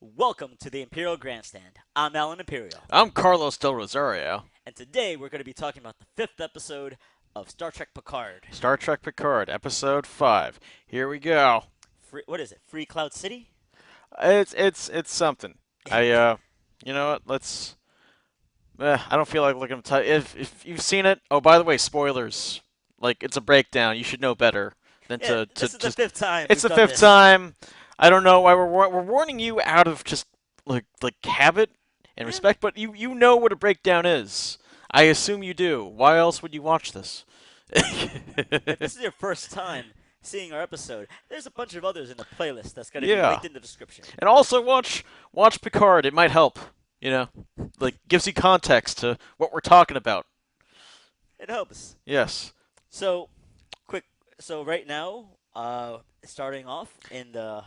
Welcome to the Imperial Grandstand. I'm Alan Imperial, I'm Carlos Del Rosario. and today we're going to be talking about the fifth episode of Star Trek Picard. Star Trek Picard, Episode 5. Here we go. What is it? Free Cloud City? It's something. You know what? Let's. I don't feel like looking at if you've seen it. Oh, by the way, spoilers. Like it's a breakdown. You should know better than Yeah, to this is the just. fifth time It's we've the done fifth this. time. I don't know why we're warning you out of just like habit and Yeah, respect, but you know what a breakdown is. I assume you do. Why else would you watch this? if this is your first time seeing our episode, there's a bunch of others in the playlist that's going to be Yeah. linked in the description. And also watch Picard. It might help. You know, like gives you context to what we're talking about. It helps. Yes. So, quick. So right now, starting off in the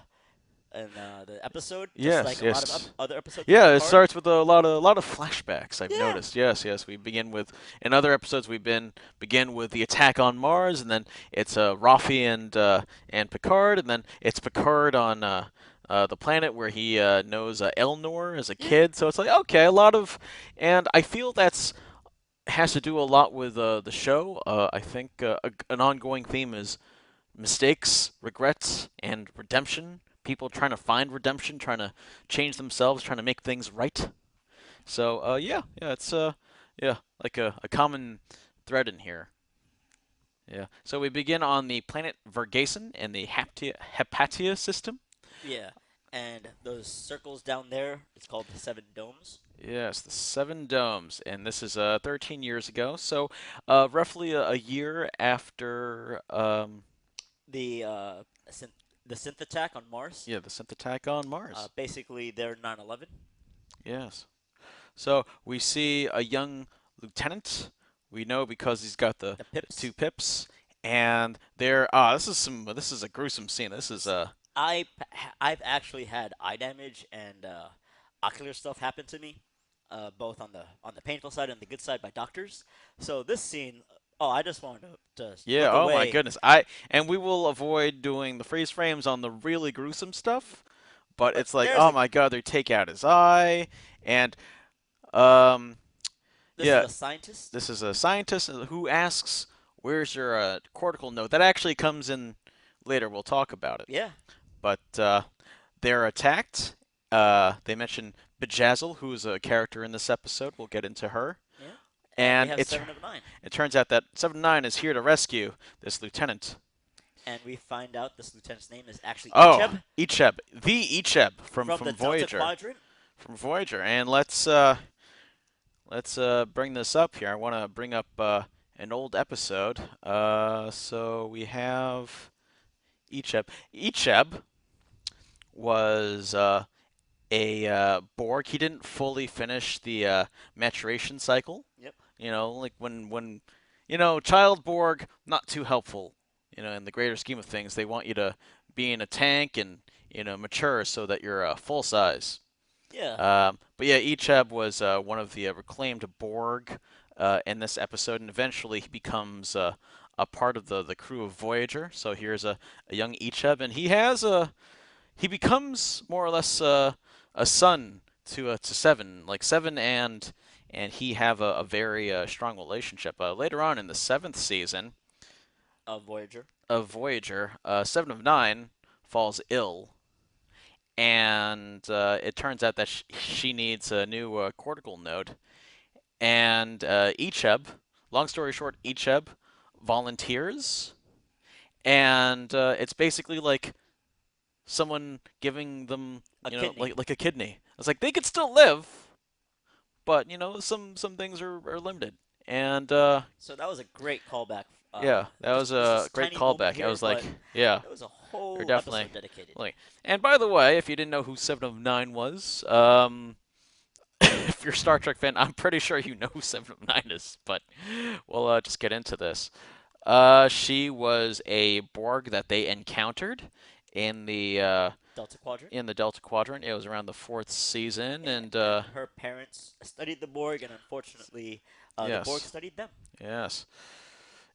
episode, just Yes. like a lot of Yes. other episodes of Yeah. It Picard. starts with a lot of flashbacks. I've Yeah. noticed. Yes. Yes. We begin with in other episodes begin with the attack on Mars, and then it's Rafi and Picard, and then it's Picard on. The planet where he knows Elnor as a Yeah. kid, so it's like okay, a lot of, and I feel that's has to do a lot with the show. I think an ongoing theme is mistakes, regrets, and redemption. People trying to find redemption, trying to change themselves, trying to make things right. So yeah, it's yeah, like a common thread in here. Yeah. So we begin on the planet Vergason in the Hepatia system. Yeah, and those circles down there, it's called the Seven Domes. Yes, the Seven Domes, and this is 13 years ago. So roughly a year after The the synth attack on Mars. yeah, the synth attack on Mars. Basically, they're 9/11. Yes. So we see a young lieutenant. We know because he's got the, The the two Pips. pips, and this is a gruesome scene. This is I've actually had eye damage and ocular stuff happen to me, both on the painful side and the good side by doctors. So this scene, oh, I just wanted to yeah. look Oh my away. goodness. And we will avoid doing the freeze frames on the really gruesome stuff, but But it's like oh my god, they take out his eye, and um this is yeah, a scientist. this is a scientist who asks, "Where's your cortical node?" That actually comes in later. We'll talk about it. Yeah, But they're attacked. They mention Bejazzle, who's a character in this episode. We'll get into her. yeah, and we And have 7 of 9. it turns out that 7-9 is here to rescue this lieutenant. And we find out this lieutenant's name is actually Oh, Icheb Icheb, the Icheb from the from Delta Voyager, Quadrant. And let's bring this up here. I want to bring up an old episode. So we have Icheb. Icheb was a Borg. He didn't fully finish the maturation cycle. Yep. You know, like when child Borg not too helpful. In the greater scheme of things, they want you to be in a tank and mature so that you're full size. Yeah. But yeah, Icheb was one of the reclaimed Borg in this episode, and eventually he becomes a part of the crew of Voyager. So here's a young Icheb, and he becomes more or less a son to Seven. Like Seven and he have a very strong relationship. Later on in the seventh season Of Voyager. of Voyager, 7 of 9 falls ill, and it turns out that she needs a new cortical node. And Icheb, long story short, Icheb volunteers, and it's basically like someone giving them, A kidney. like a kidney. It's like they could still live, but some things are limited. And So that was a great callback. yeah, that was Just a this great tiny moment callback. I here, was like, but yeah, there was a they're whole definitely episode dedicated. like. And by the way, if you didn't know who 7 of 9 was, if you're a Star Trek fan, I'm pretty sure you know who 7 of 9 is. But we'll just get into this. She was a Borg that they encountered in the uh, Delta Quadrant. in the Delta Quadrant. It was around the fourth season, Yeah, and and her parents studied the Borg, and unfortunately, the Borg yes, studied them. yes,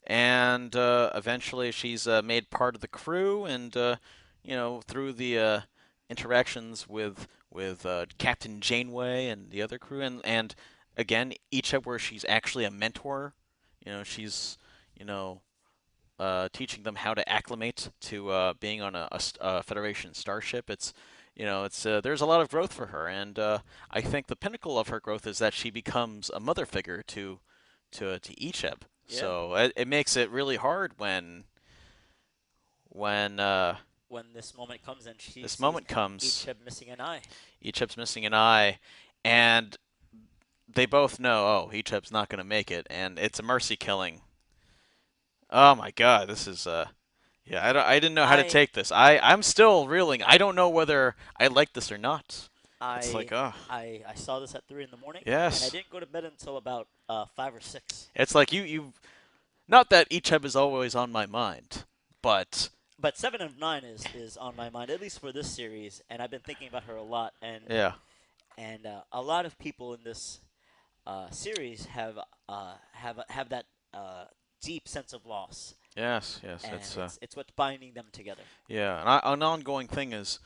and eventually she's made part of the crew, and through interactions with Captain Janeway and the other crew, and again, each where she's actually a mentor. She's you know teaching them how to acclimate to being on a Federation starship. It's there's a lot of growth for her, and I think the pinnacle of her growth is that she becomes a mother figure to Icheb. Yeah. So it makes it really hard when When this moment comes and she this sees moment comes. Icheb missing an eye. Icheb's missing an eye, and they both know, oh, Icheb's not going to make it, and it's a mercy killing. Oh my God, this is yeah, I didn't know how to I take this. I'm still reeling. I don't know whether I like this or not. It's like, I oh, I saw this at 3 in the morning, and I yes. didn't go to bed until about 5 or 6. It's like you not that Icheb is always on my mind, but But 7 of 9 is on my mind, at least for this series, and I've been thinking about her a lot. And yeah, and a lot of people in this series have that deep sense of loss, yes, yes. and It's it's what's binding them together. yeah, an ongoing thing is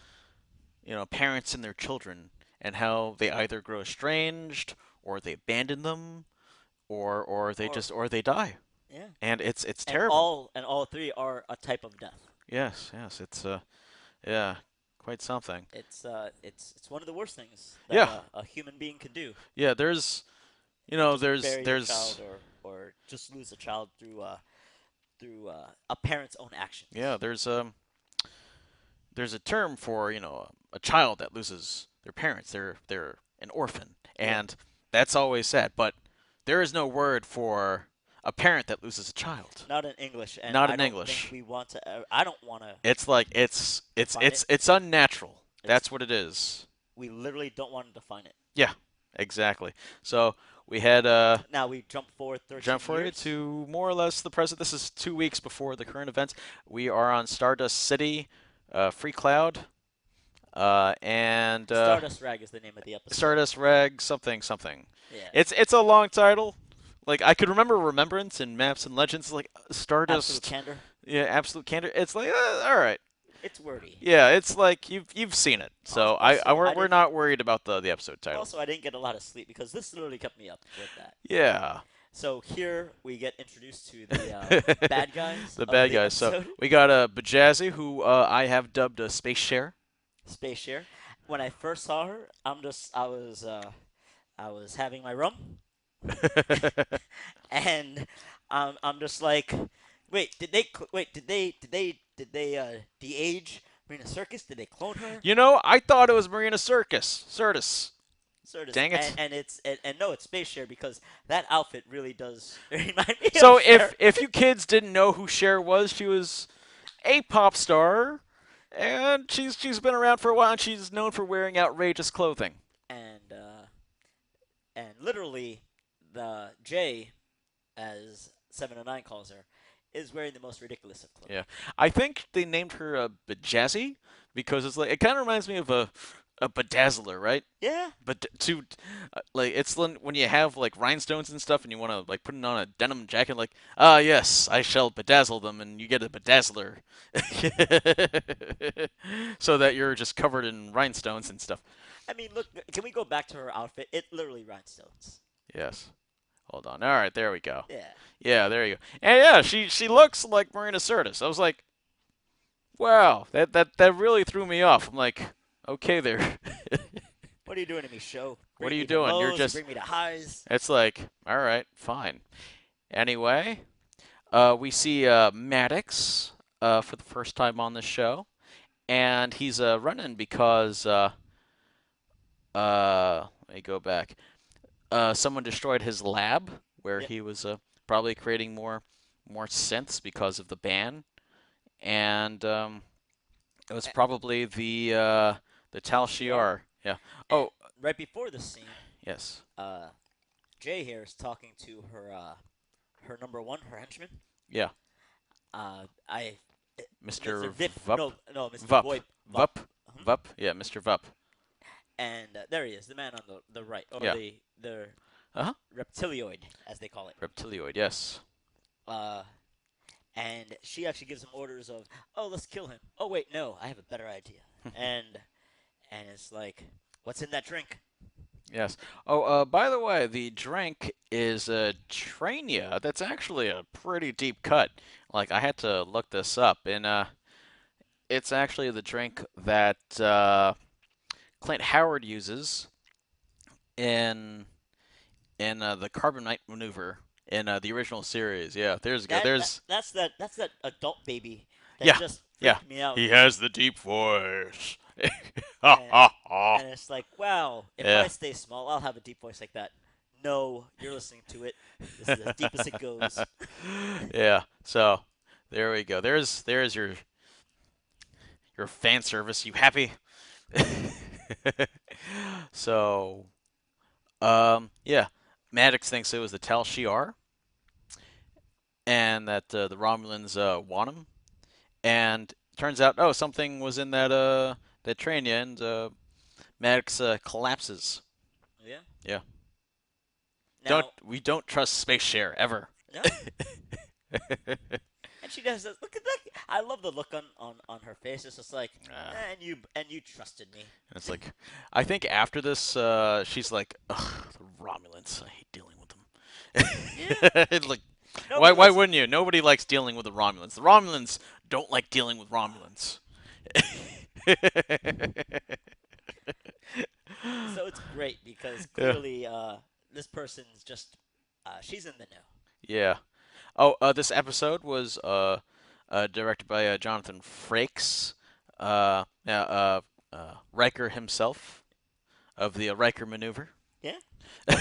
parents and their children and how they either grow estranged or they abandon them or they Or just or they die, yeah, and it's and terrible. all three are a type of death. Yes, yes, it's yeah, quite something. It's one of the worst things that Yeah, a human being can do. yeah. There's Just there's bury your child, there's or just lose a child through a parent's own yeah actions. there's a term for a child that loses their parents. They're an orphan, Yeah. and that's always sad. But there is no word for a parent that loses a child. Not in English, and Not I in don't think English. we want to. I don't want to It's like it's it's define it. it's it's unnatural. It's That's what it is. We literally don't want to define it. Yeah, exactly. So we had Now we jump forward jump 13 forward years. to more or less the present. This is 2 weeks before the current events. We are on Stardust City, Free Cloud, and Stardust Rag is the name of the episode. Stardust Rag something something. Yeah. It's a long title. Like I could remember Remembrance and Maps and Legends, like Absolute Stardust. candor. Yeah, Absolute Candor. It's like all right. It's wordy. Yeah, it's like you've seen it, so Also, I we're didn't. not worried about the episode title. Also, I didn't get a lot of sleep because this literally kept me up with that. Yeah. So here we get introduced to the bad guys The of bad the guys. So episode, we got Bajazzy, who I have dubbed a Space Cher. Space Cher. When I first saw her, I was having my rum, and I'm just like, wait, did they de-age Marina Circus? Did they clone her? I thought it was Marina Circus. Circus. Sort of, Dang it. and no, it's Space Cher because that outfit really does remind me of So Cher. if you kids didn't know who Cher was, she was a pop star, and she's been around for a while, and she's known for wearing outrageous clothing. and literally the J, as 709 calls her, is wearing the most ridiculous of clothing. Yeah, I think they named her Bajazzy because it's like it kind of reminds me of a bedazzler, right? Yeah, But like it's when you have like rhinestones and stuff, and you want to like put it on a denim jacket, like yes, I shall bedazzle them, and you get a bedazzler, so that you're just covered in rhinestones and stuff. I mean, look, can we go back to her outfit? It literally rhinestones. Yes. Hold on. All right, there we go. Yeah, Yeah, there you go. And yeah, she looks like Marina Sirtis. I was like, wow, that really threw me off. I'm like, okay, there. what are you doing to me, show? What are Bring you me to doing? You're lows, you just. bring me to highs. It's like, all right, fine. Anyway, we see Maddox for the first time on the show, and he's running because let me go back. Someone destroyed his lab where Yep. he was probably creating more synths because of the ban, and it was A- probably the Tal Tal Shiar. Shiar. Yeah. And Oh, right before this scene, yes. uh, Jay here is talking to her number one, her henchman. Yeah. I Mr. Mr. Vip, Vup. no, Mr. Vup. Voip, Vop. Vup. Mhm. Vup. Yeah, Mr. Vup. And there he is, the man on the right, or Yeah. the Uh-huh. reptilioid, as they call it. Reptilioid. Yes. Uh, and she actually gives him orders of, oh, let's kill him. Oh wait, no, I have a better idea. And and it's like, what's in that drink? Yes. Oh, by the way, the drink is Trania. That's actually a pretty deep cut. Like I had to look this up, and it's actually the drink that Clint Howard uses in the Carbonite maneuver in the original series. Yeah, there's go. There's That's that adult baby that yeah, just yeah. freaked me out. He has the deep voice. Ha And ha ha. and it's like, wow, if I Yeah. stay small, I'll have a deep voice like that. No, you're listening to it. This is as deep as it goes. Yeah. So there we go. There's your fan service. You happy? So yeah. Maddox thinks it was the Tal Shiar, and that the Romulans want him. And turns out, oh, something was in that train, yeah, and Maddox collapses. Yeah. Yeah. Don't Now, we don't trust Space Cher ever. no. And she does this. Look at that. I love the look on her face. It's just like, Uh, and you trusted me. it's like, I think after this, she's like, ugh, the Romulans. I hate dealing with Yeah. them. It's like, Nobody why likes. wouldn't you? Nobody likes dealing with the Romulans. The Romulans don't like dealing with Romulans. So it's great because Yeah. clearly, this person's just, she's in the know. Yeah. Oh, this episode was directed by Jonathan Frakes, yeah, Riker himself of the Riker maneuver. Yeah. uh,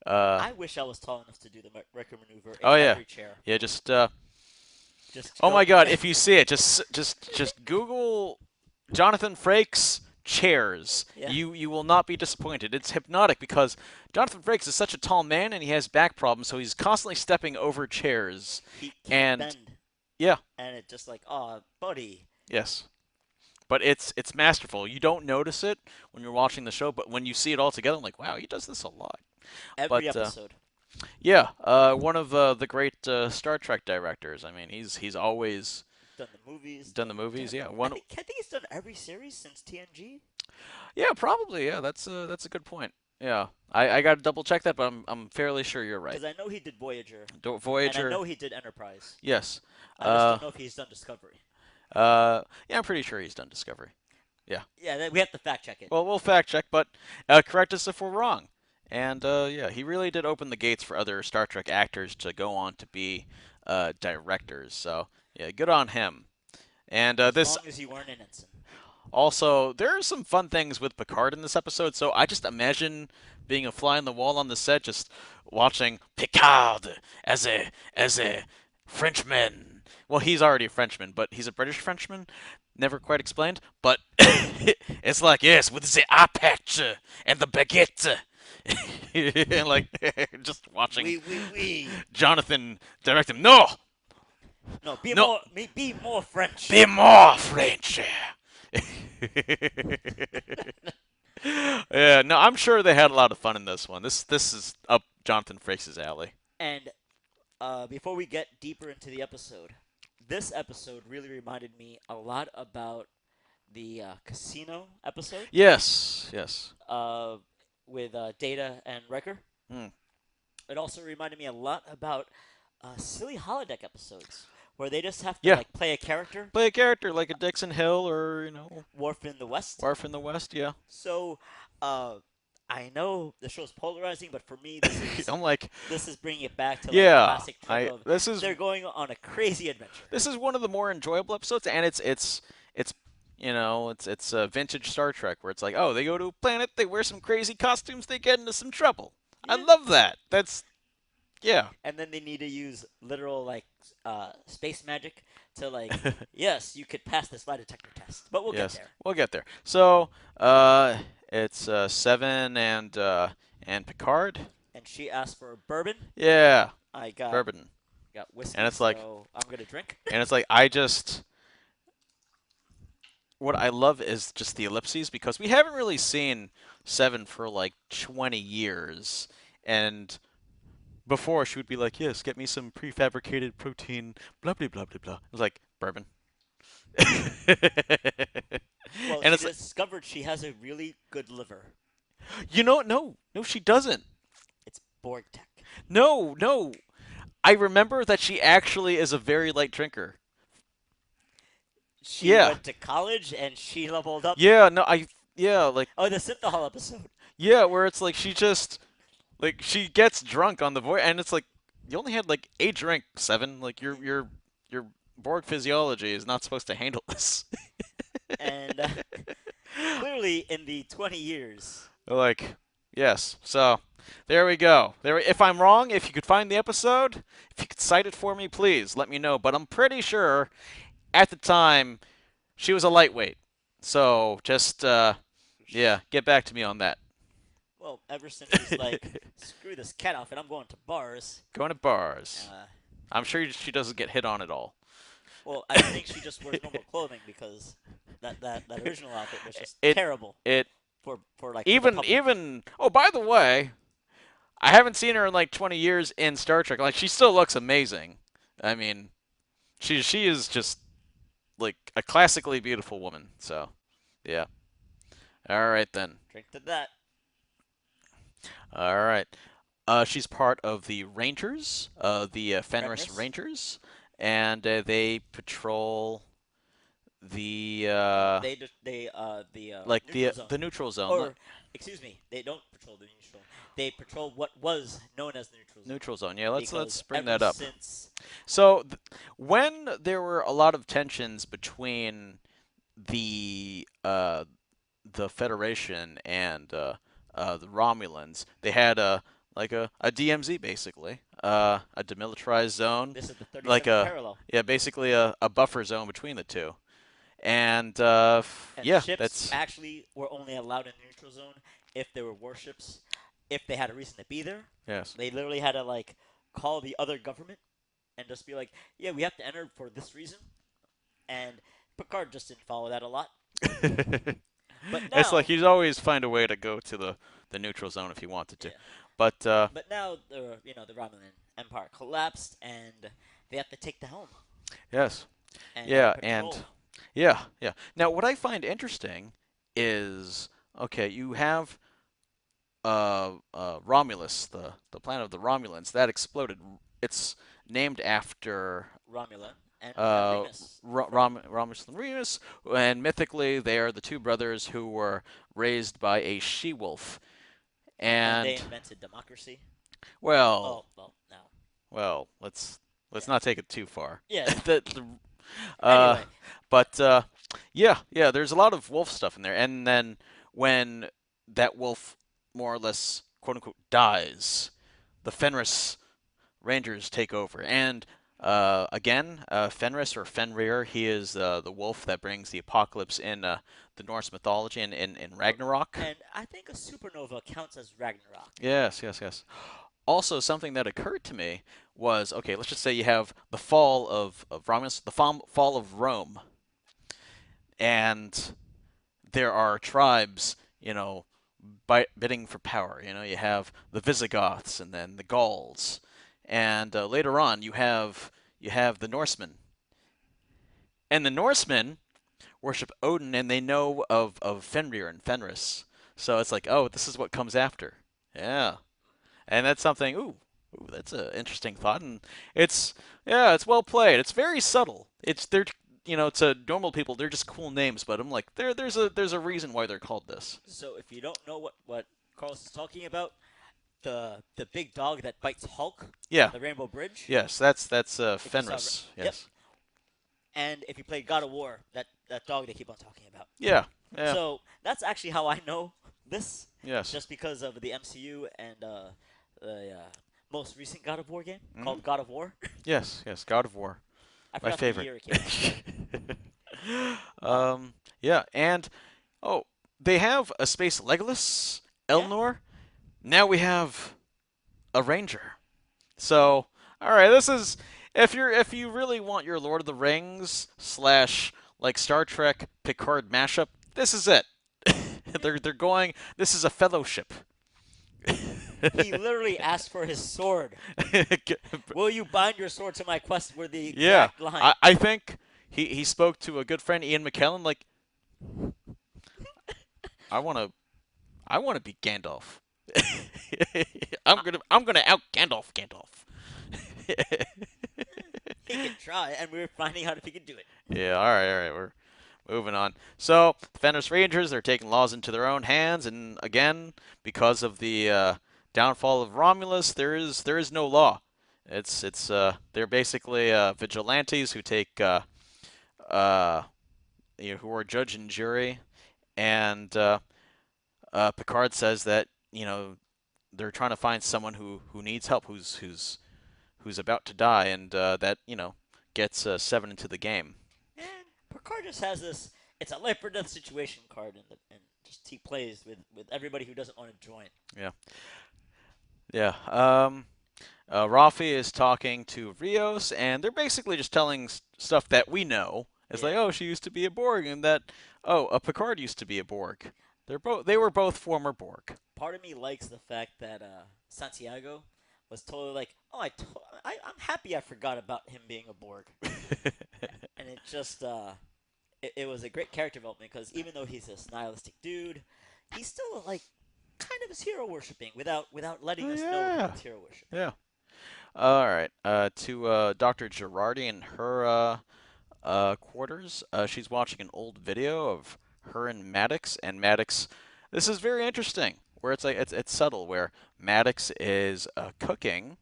I wish I was tall enough to do the record maneuver in oh yeah, every chair. yeah. Just Just oh go. my God, if you see it, just Google Jonathan Frakes chairs. Yeah. You will not be disappointed. It's hypnotic because Jonathan Frakes is such a tall man and he has back problems, so he's constantly stepping over chairs. He can't And bend, yeah, and it just like, oh, buddy. yes. But it's masterful. You don't notice it when you're watching the show, but when you see it all together, I'm like, wow, he does this a lot. Every But episode. yeah, one of the great Star Trek directors. I mean, he's always Done the movies. done the movies. Yeah, one. I think he's done every series since TNG. Yeah, probably. Yeah, that's a good point. Yeah, I got to double check that, but I'm fairly sure you're right. Because I know he did Voyager, and I Voyager. know he did Enterprise. Yes. I just Uh, don't know if he's done Discovery. yeah, I'm pretty sure he's done Discovery. Yeah. Yeah, we have to fact check it. Well, we'll fact check, but correct us if we're wrong. And yeah, he really did open the gates for other Star Trek actors to go on to be directors. So yeah, good on him. And As this long as you weren't an ensign. also, there are some fun things with Picard in this episode. So I just imagine being a fly on the wall on the set, just watching Picard as a Frenchman. Well, he's already a Frenchman, but he's a British Frenchman. Never quite explained, but it's like yes, with the eye patch and the baguette. And like just watching We. Jonathan direct him. No, No, no, be more French. be more French. Yeah, no, I'm sure they had a lot of fun in this one. This is up Jonathan Frakes' alley. And before we get deeper into the episode, this episode really reminded me a lot about the casino episode Yes, yes. uh, with Data and Wrecker. Hmm. It also reminded me a lot about silly holodeck episodes where they just have to Yeah, like play a character, play a character like a Dixon Hill or Worf in the West. Warf in the West. Yeah, So uh, I know the show's polarizing, but for me, I'm like, this is bringing it back to like yeah. classic trope I of this is they're going on a crazy adventure. this is one of the more enjoyable episodes, and it's it's vintage Star Trek where it's like, oh, they go to a planet, they wear some crazy costumes, they get into some trouble. I Yeah. love that. That's yeah. And then they need to use literal like space magic to like, yes, you could pass this lie detector test, but we'll get Yes, there. we'll get there. So, it's Seven and Picard. And she asked for bourbon. Yeah, I bourbon. got whiskey, And it's like, so I'm gonna drink. I just what I love is just the ellipses because we haven't really seen Seven for like 20 years, and before she would be like, yes, get me some prefabricated protein, blah blah blah blah blah. It's like bourbon. Well, And she it's like, discovered she has a really good liver. no, she doesn't. It's Borg tech. No. I remember that she actually is a very light drinker. She Yeah, went to college and she leveled up. yeah, no, yeah, like, Oh, the Synthahol episode. yeah, where it's like she just, like, she gets drunk on the voice, and it's like, you only had like a drink, Seven. Like, your Borg physiology is not supposed to handle this. And clearly, in the 20 years, Like, yes. So, there we go. There. If I'm wrong, if you could find the episode, if you could cite it for me, please let me know. But I'm pretty sure at the time she was a lightweight. So just yeah, get back to me on that. well, ever since she's like, screw this cat outfit, I'm going to bars. Going to bars. Uh, I'm sure she doesn't get hit on at all. well, I think she just wears normal clothing because that original outfit was just it terrible it for like for the even public. even oh, by the way, I haven't seen her in like 20 years in Star Trek. Like, she still looks amazing. I mean, she is just like a classically beautiful woman. So, yeah. All right then. Drink to that. All right. She's part of the Rangers, the Fenris Fenris. Rangers, and they patrol the like neutral zone. the neutral zone. Or excuse me, they don't patrol the neutral. They patrol what was known as the neutral zone Neutral zone. Yeah, let's because bring ever that up. since So when there were a lot of tensions between the Federation and the Romulans, they had a DMZ, basically, a demilitarized zone, this is the like 37th parallel, yeah, basically a buffer zone between the two. And and yeah, ships that's actually were only allowed in the neutral zone if they were warships, if they had a reason to be there. yes. They literally had to like call the other government and just be like, yeah, we have to enter for this reason. And Picard just didn't follow that a lot. But It's like now, he'd always find a way to go to the neutral zone if he wanted to. yeah. But But now the Romulan Empire collapsed, and they have to take the helm yes, and yeah, and patrol. yeah. Now, what I find interesting is, okay, you have Romulus, the planet of the Romulans, that exploded. It's named after Romulan and uh, Remus from Romulus and Remus, and mythically they are the two brothers who were raised by a she-wolf. and they And invented democracy. well, Oh well, now well, let's yeah, not take it too far. yeah. the, uh, Anyway, but yeah, there's a lot of wolf stuff in there. And then when that wolf more or less quote unquote dies, the Fenris Rangers take over. And again, Fenris or Fenrir, he is the wolf that brings the apocalypse in the Norse mythology and in Ragnarok. and I think a supernova counts as Ragnarok. Yes. Also, something that occurred to me was, okay, let's just say you have the fall of Romulus, the fall of Rome, and there are tribes, bidding for power. You have the Visigoths and then the Gauls, and later on you have the Norsemen, and the Norsemen worship Odin, and they know of Fenrir and Fenris. So it's like, oh, this is what comes after. Yeah, and that's something. Ooh, that's an interesting thought, and it's yeah, it's well played. It's very subtle. To normal people, they're just cool names, but I'm like, there's a reason why they're called this. So if you don't know what Carlos is talking about, the big dog that bites Hulk Yeah, on the Rainbow Bridge. yes, that's If you saw, Fenris. yep. Yes, And if you played God of War, that dog they keep on talking about. yeah, yeah, So that's actually how I know this, yes. just because of the MCU and the most recent God of War game Hmm. called God of War. Yes. God of War, I my forgot the favorite. year it came out, but uh, Yeah, and oh, they have a space Legolas, yeah. Elnor. Now we have a ranger. So, all right, this is if you really want your Lord of the Rings slash like Star Trek Picard mashup, this is it. they're going. This is a fellowship. He literally asked for his sword. Will you bind your sword to my quest? Were the Yeah, exact line. I think he spoke to a good friend Ian McKellen. Like, I want to I want to be Gandalf. I, I'm gonna out Gandalf Gandalf. he can try, and we're finding out if he can do it. Yeah, all right, we're moving on. So, the Fenris Rangers, they're taking laws into their own hands, and again, because of the downfall of Romulus, there is no law. It's they're basically vigilantes who take uh, who are judge and jury, and Picard says that they're trying to find someone who needs help, who's about to die, and that gets Seven into the game. And Picard just has this. It's a life or death situation card, and just he plays with everybody who doesn't want to join. Yeah, yeah. Rafi is talking to Rios, and they're basically just telling stuff that we know. It's like, Yeah. oh, she used to be a Borg, and that, oh, a Picard used to be a Borg. They were both former Borg. Part of me likes the fact that Santiago was totally like, oh, I'm happy I forgot about him being a Borg, and it just it was a great character development because even though he's this nihilistic dude, he's still like kind of is hero worshipping without letting Oh, us know yeah, it's hero worship. yeah. All right. To Dr. Girardi and her quarters. She's watching an old video of her and Maddox, and Maddox. This is very interesting, where it's like it's subtle, where Maddox is cooking.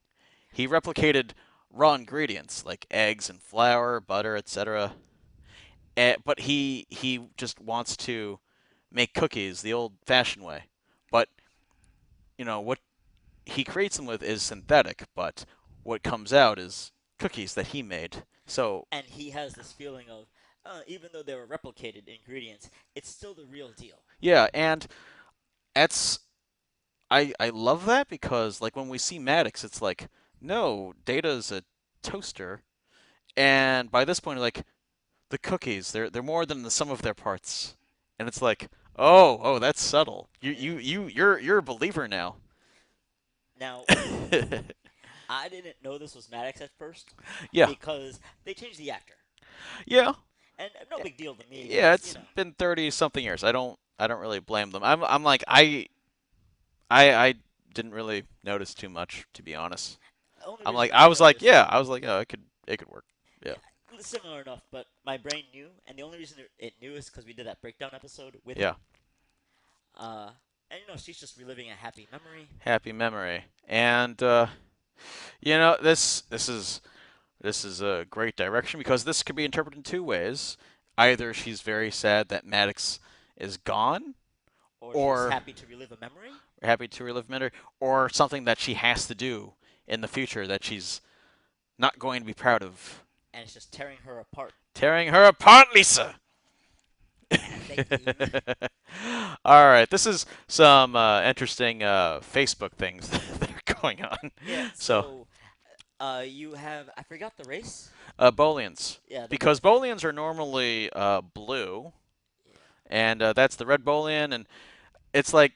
He replicated raw ingredients like eggs and flour, butter, etc. But he just wants to make cookies the old-fashioned way. But what he creates them with is synthetic, but what comes out is cookies that he made. So And he has this feeling of even though they were replicated ingredients, it's still the real deal. yeah, and that's I love that because like when we see Maddox, it's like no, Data's a toaster, and by this point, like the cookies, they're more than the sum of their parts, and it's like oh that's subtle. Yeah. You're a believer now. Now, I didn't know this was Maddox at first Yeah, because they changed the actor, yeah, and no big deal to me yeah. because It's been 30 something years. I don't really blame them. I'm like I didn't really notice too much to be honest. the only I'm reason like I noticed, I was like oh it could work. Yeah. yeah, similar enough, but my brain knew, and the only reason it knew is because we did that breakdown episode with him. Yeah. Uh, and she's just reliving a happy memory, Happy memory. And this is a great direction because this could be interpreted in two ways. Either she's very sad that Maddox is gone, or she's or happy to relive a memory, happy to relive memory, or something that she has to do in the future that she's not going to be proud of. and it's just tearing her apart. Tearing her apart, Lisa. Thank you. All right, this is some interesting Facebook things that are going on. Yeah. So, So, you have I forgot the race. Bolians, Yeah, the because Bolians are normally blue, yeah. and that's the red Bolian, and it's like,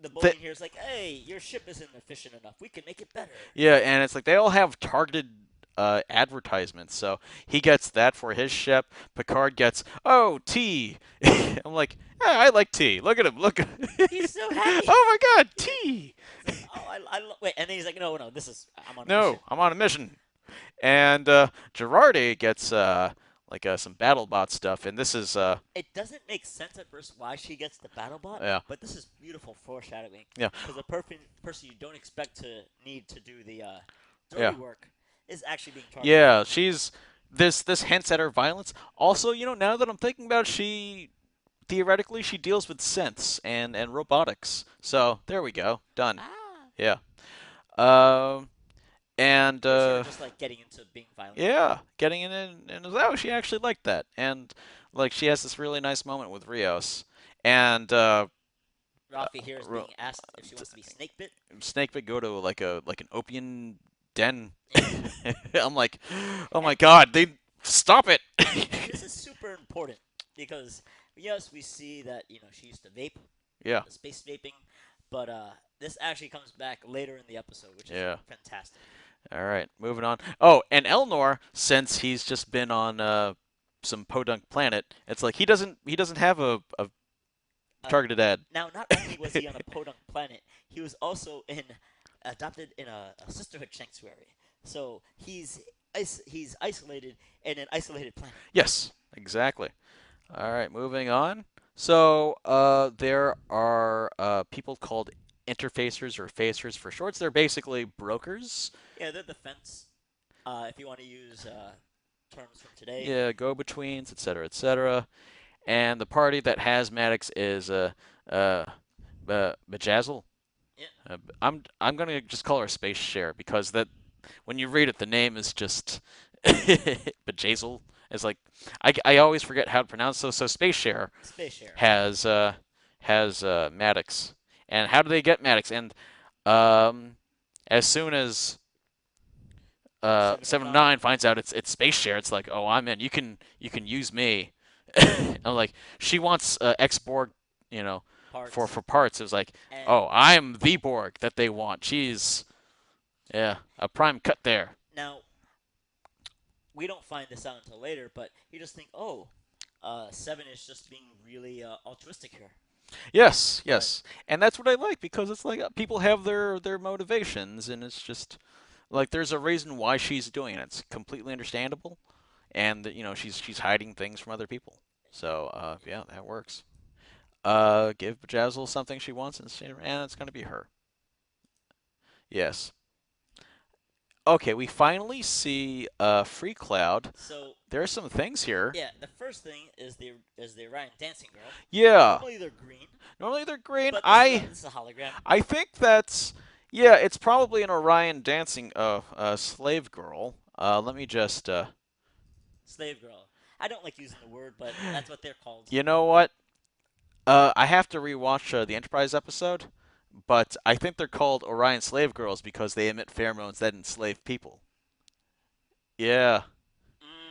The th- bully here is like, hey, your ship isn't efficient enough. We can make it better. yeah, and it's like they all have targeted advertisements. So he gets that for his ship. Picard gets, oh, tea. I'm like, yeah, I like tea. Look at him. Look. He's so happy. Oh my God, Yeah. tea. He's like, oh, wait, and then he's like, no, no, this is I'm on a mission. No, I'm on a mission. And Girardi gets like some BattleBot stuff, and this is It doesn't make sense at first why she gets the battle bot, yeah, but this is beautiful foreshadowing yeah, because the perfect person you don't expect to need to do the yeah, dirty work is actually being targeted. yeah. She's this hints at her violence. Also, now that I'm thinking about it, she theoretically she deals with synths and robotics. So there we go, done. Ah, Yeah. Um. And we see her just like getting into being violent. yeah, getting in and oh, she actually liked that, and like she has this really nice moment with Rios, and Rafi here is Ro- being asked if she wants to be snake bit. Snake would go to like an opium den. Yeah, I'm like, oh my and God, they stop it. and this is super important because yes, we see that she used to vape, Yeah, the space vaping, but this actually comes back later in the episode, which is yeah. fantastic. All right, moving on. Oh, and Elnor, since he's just been on some podunk planet, it's like he doesn't have a Uh, targeted ad. Now, not only was he on a podunk planet, he was also adopted in a sisterhood sanctuary. So he's isolated in an isolated planet. Yes, exactly. All right, moving on. So there are people called interfacers or facers for shorts. They're basically brokers. Yeah, they're the fence. If you want to use terms from today. Yeah, go-betweens, etc., etc. And the party that has Maddox is uh, Bejazzle. Yeah, I'm gonna just call her Space Cher because that when you read it, the name is just Bejazzle. It's like I always forget how to pronounce. So Space Cher Space Cher. has Maddox. And how do they get Maddox? And um, as soon as Seven of Seven of Nine Nine finds out it's Space Share, it's like, oh, I'm in. You can use me. I'm like, she wants X Borg, you know, for parts. parts. It was like, And oh, I'm the Borg that they want. She's yeah, a prime cut there. now we don't find this out until later, but you just think, oh, Seven is just being really altruistic here. Yes, But yes, and that's what I like because it's like people have their motivations, and it's just like there's a reason why she's doing it. It's completely understandable, and she's hiding things from other people. So yeah, that works. Give Jazzle something she wants, and it's gonna be her. Yes. Okay, we finally see Free Cloud. so There are some things here. yeah, the first thing is the Ryan dancing girl. Yeah. Normally they're green, Normally they're green. but I this is a hologram. I think that's yeah. It's probably an Orion dancing slave girl. Let me just Slave girl. I don't like using the word, but that's what they're called. you know what? I have to rewatch the Enterprise episode, but I think they're called Orion slave girls because they emit pheromones that enslave people. Yeah,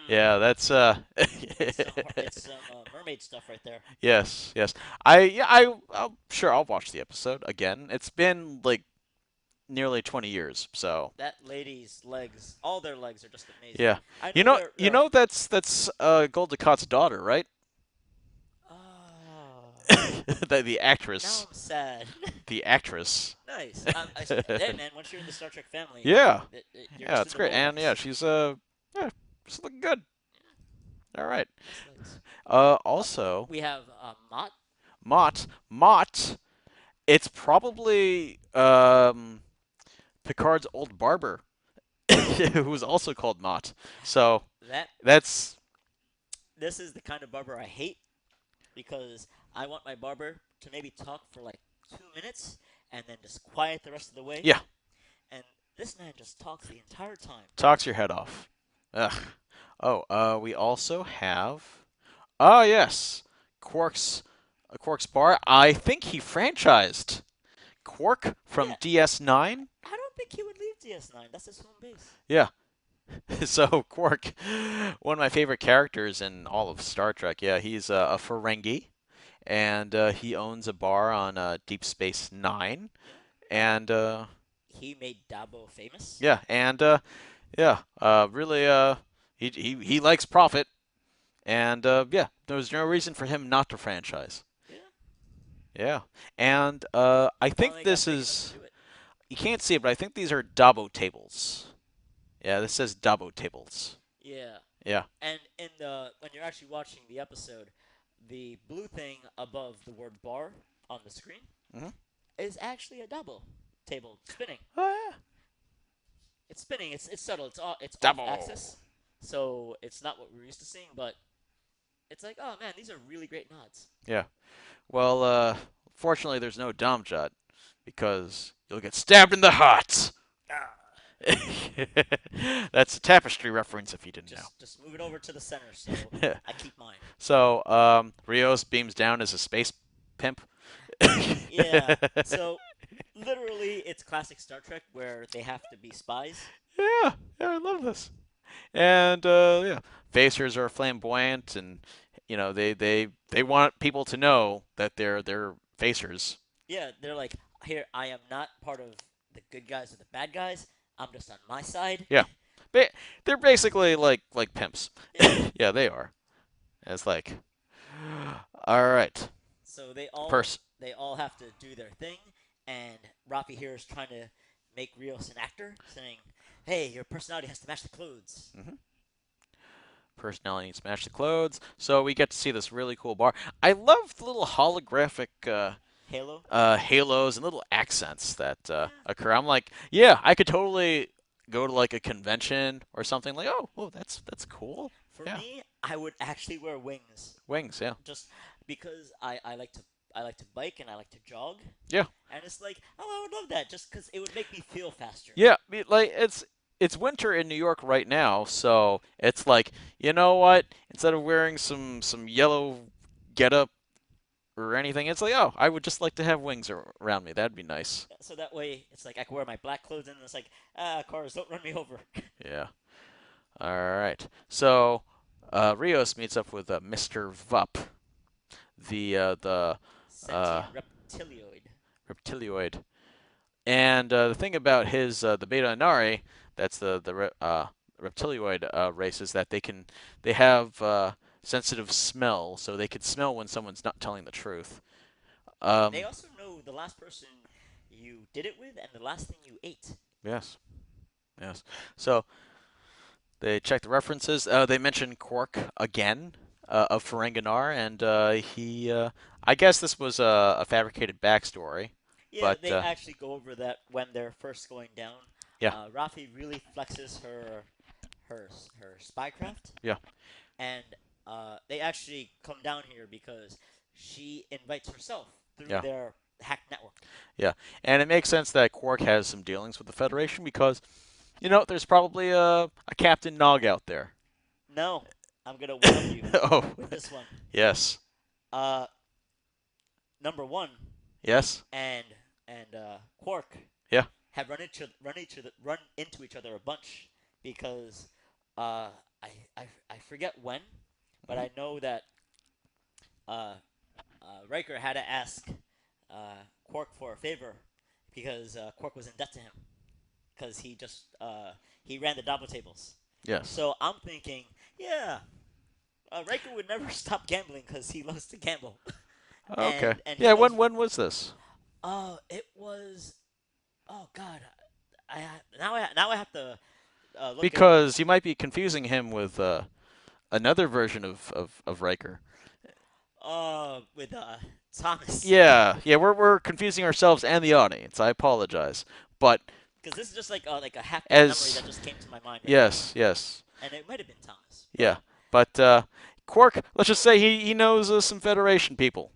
yeah, Mm, that's it's some mermaid stuff right there. yes, yes. I'm sure I'll watch the episode again. It's been like nearly 20 years, so That lady's legs, all their legs are just amazing. yeah. I You know know, they're you they're. know that's Gul Dukat's daughter, right? Oh, the now actress, I'm sad. the actress. Nice. Hey man, once you're in the Star Trek family, Yeah, you're yeah, just it's in the great, and yeah, Rolodex. yeah, she's looking good. All right. Nice legs. Also, We have Mott. Mott. It's probably Picard's old barber, who was also called Mott. So That that's this is the kind of barber I hate because I want my barber to maybe talk for like 2 minutes and then just quiet the rest of the way. yeah, And this man just talks the entire time. talks your head off. Ugh. Oh, we also have. Oh yes, Quark's bar. I think he franchised Quark from Yeah, DS9. I don't think he would leave DS9. That's his home base. Yeah. So Quark, one of my favorite characters in all of Star Trek. Yeah, he's a Ferengi, and he owns a bar on Deep Space Nine. Yeah. And He made Dabo famous. yeah, and yeah, really, he likes profit, and yeah, there was no reason for him not to franchise. Yeah. Yeah, and I think Finally got this big enough to is do it. you can't see it, but I think these are Dabo tables. Yeah, this says Dabo tables. Yeah. Yeah. And in the when you're actually watching the episode, the blue thing above the word bar on the screen Hmm. is actually a double table spinning. Oh yeah. It's spinning. It's subtle. It's off Dabo. axis, so it's not what we're used to seeing. But it's like, oh man, these are really great nods. Yeah. Well, fortunately, there's no Dom Jot because you'll get stabbed in the heart. Ah, That's a tapestry reference if you didn't just move it over to the center, so know. I keep mine. So, Rios beams down as a space pimp. Yeah. So literally, it's classic Star Trek where they have to be spies. Yeah, yeah, I love this. And yeah, facers are flamboyant, and they want people to know that they're facers. Yeah, they're like, here, I am not part of the good guys or the bad guys. I'm just on my side. Yeah, they're basically like pimps. Yeah. Yeah, they are. It's like, all right. So they all Pers- they all have to do their thing, and Rafi here is trying to make Rios an actor, saying, "Hey, your personality has to match the clothes." mhm. Personality and smash the clothes. So we get to see this really cool bar. I love the little holographic Halo. halos and little accents that Yeah. occur. I'm like, yeah, I could totally go to like a convention or something. Like, oh, that's cool. For Yeah, me, I would actually wear wings, wings. Yeah, just because I like to bike and I like to jog, yeah, and it's like, oh, I would love that just because it would make me feel faster. yeah. Like it's winter in New York right now, so it's like, you know what? Instead of wearing some yellow getup or anything, it's like, oh, I would just like to have wings around me. That'd be nice. So that way, it's like I can wear my black clothes and it's like, cars, don't run me over. Yeah. All right. So Rios meets up with Mr. Vup, the uh, Sentient reptilioid. reptilioid. And the thing about his the Beta Inari, that's the reptilioid race, is that they have sensitive smell, so they could smell when someone's not telling the truth. They Um, also know the last person you did it with and the last thing you ate. yes, yes. So they check the references. They mention Quark again of Ferenginar, and I guess this was a fabricated backstory, Yeah, but they actually go over that when they're first going down. yeah, Rafi really flexes her spycraft, yeah, and they actually come down here because she invites herself through yeah. their hack network. Yeah, and it makes sense that Quark has some dealings with the Federation because, you know, there's probably a Captain Nog out there. No, I'm gonna one up you Oh, with this one. yes, Uh, Number one yes, and Quark yeah, have run into each other a bunch because uh, I forget when, but hmm I know that uh, Riker had to ask Quark for a favor because Quark was in debt to him because he ran the double tables. yes. So I'm thinking, yeah, Riker would never stop gambling because he loves to gamble, Okay. and he Yeah, knows. when was this? It was. Oh God, now I have to look it up. Because you might be confusing him with another version of Riker. With Thomas, Yeah, yeah, we're confusing ourselves and the audience. I apologize, but because this is just like a half-baked memory that as just came to my mind right now, yes, yes, and it might have been Thomas, yeah, but but Quark, let's just say he knows some Federation people.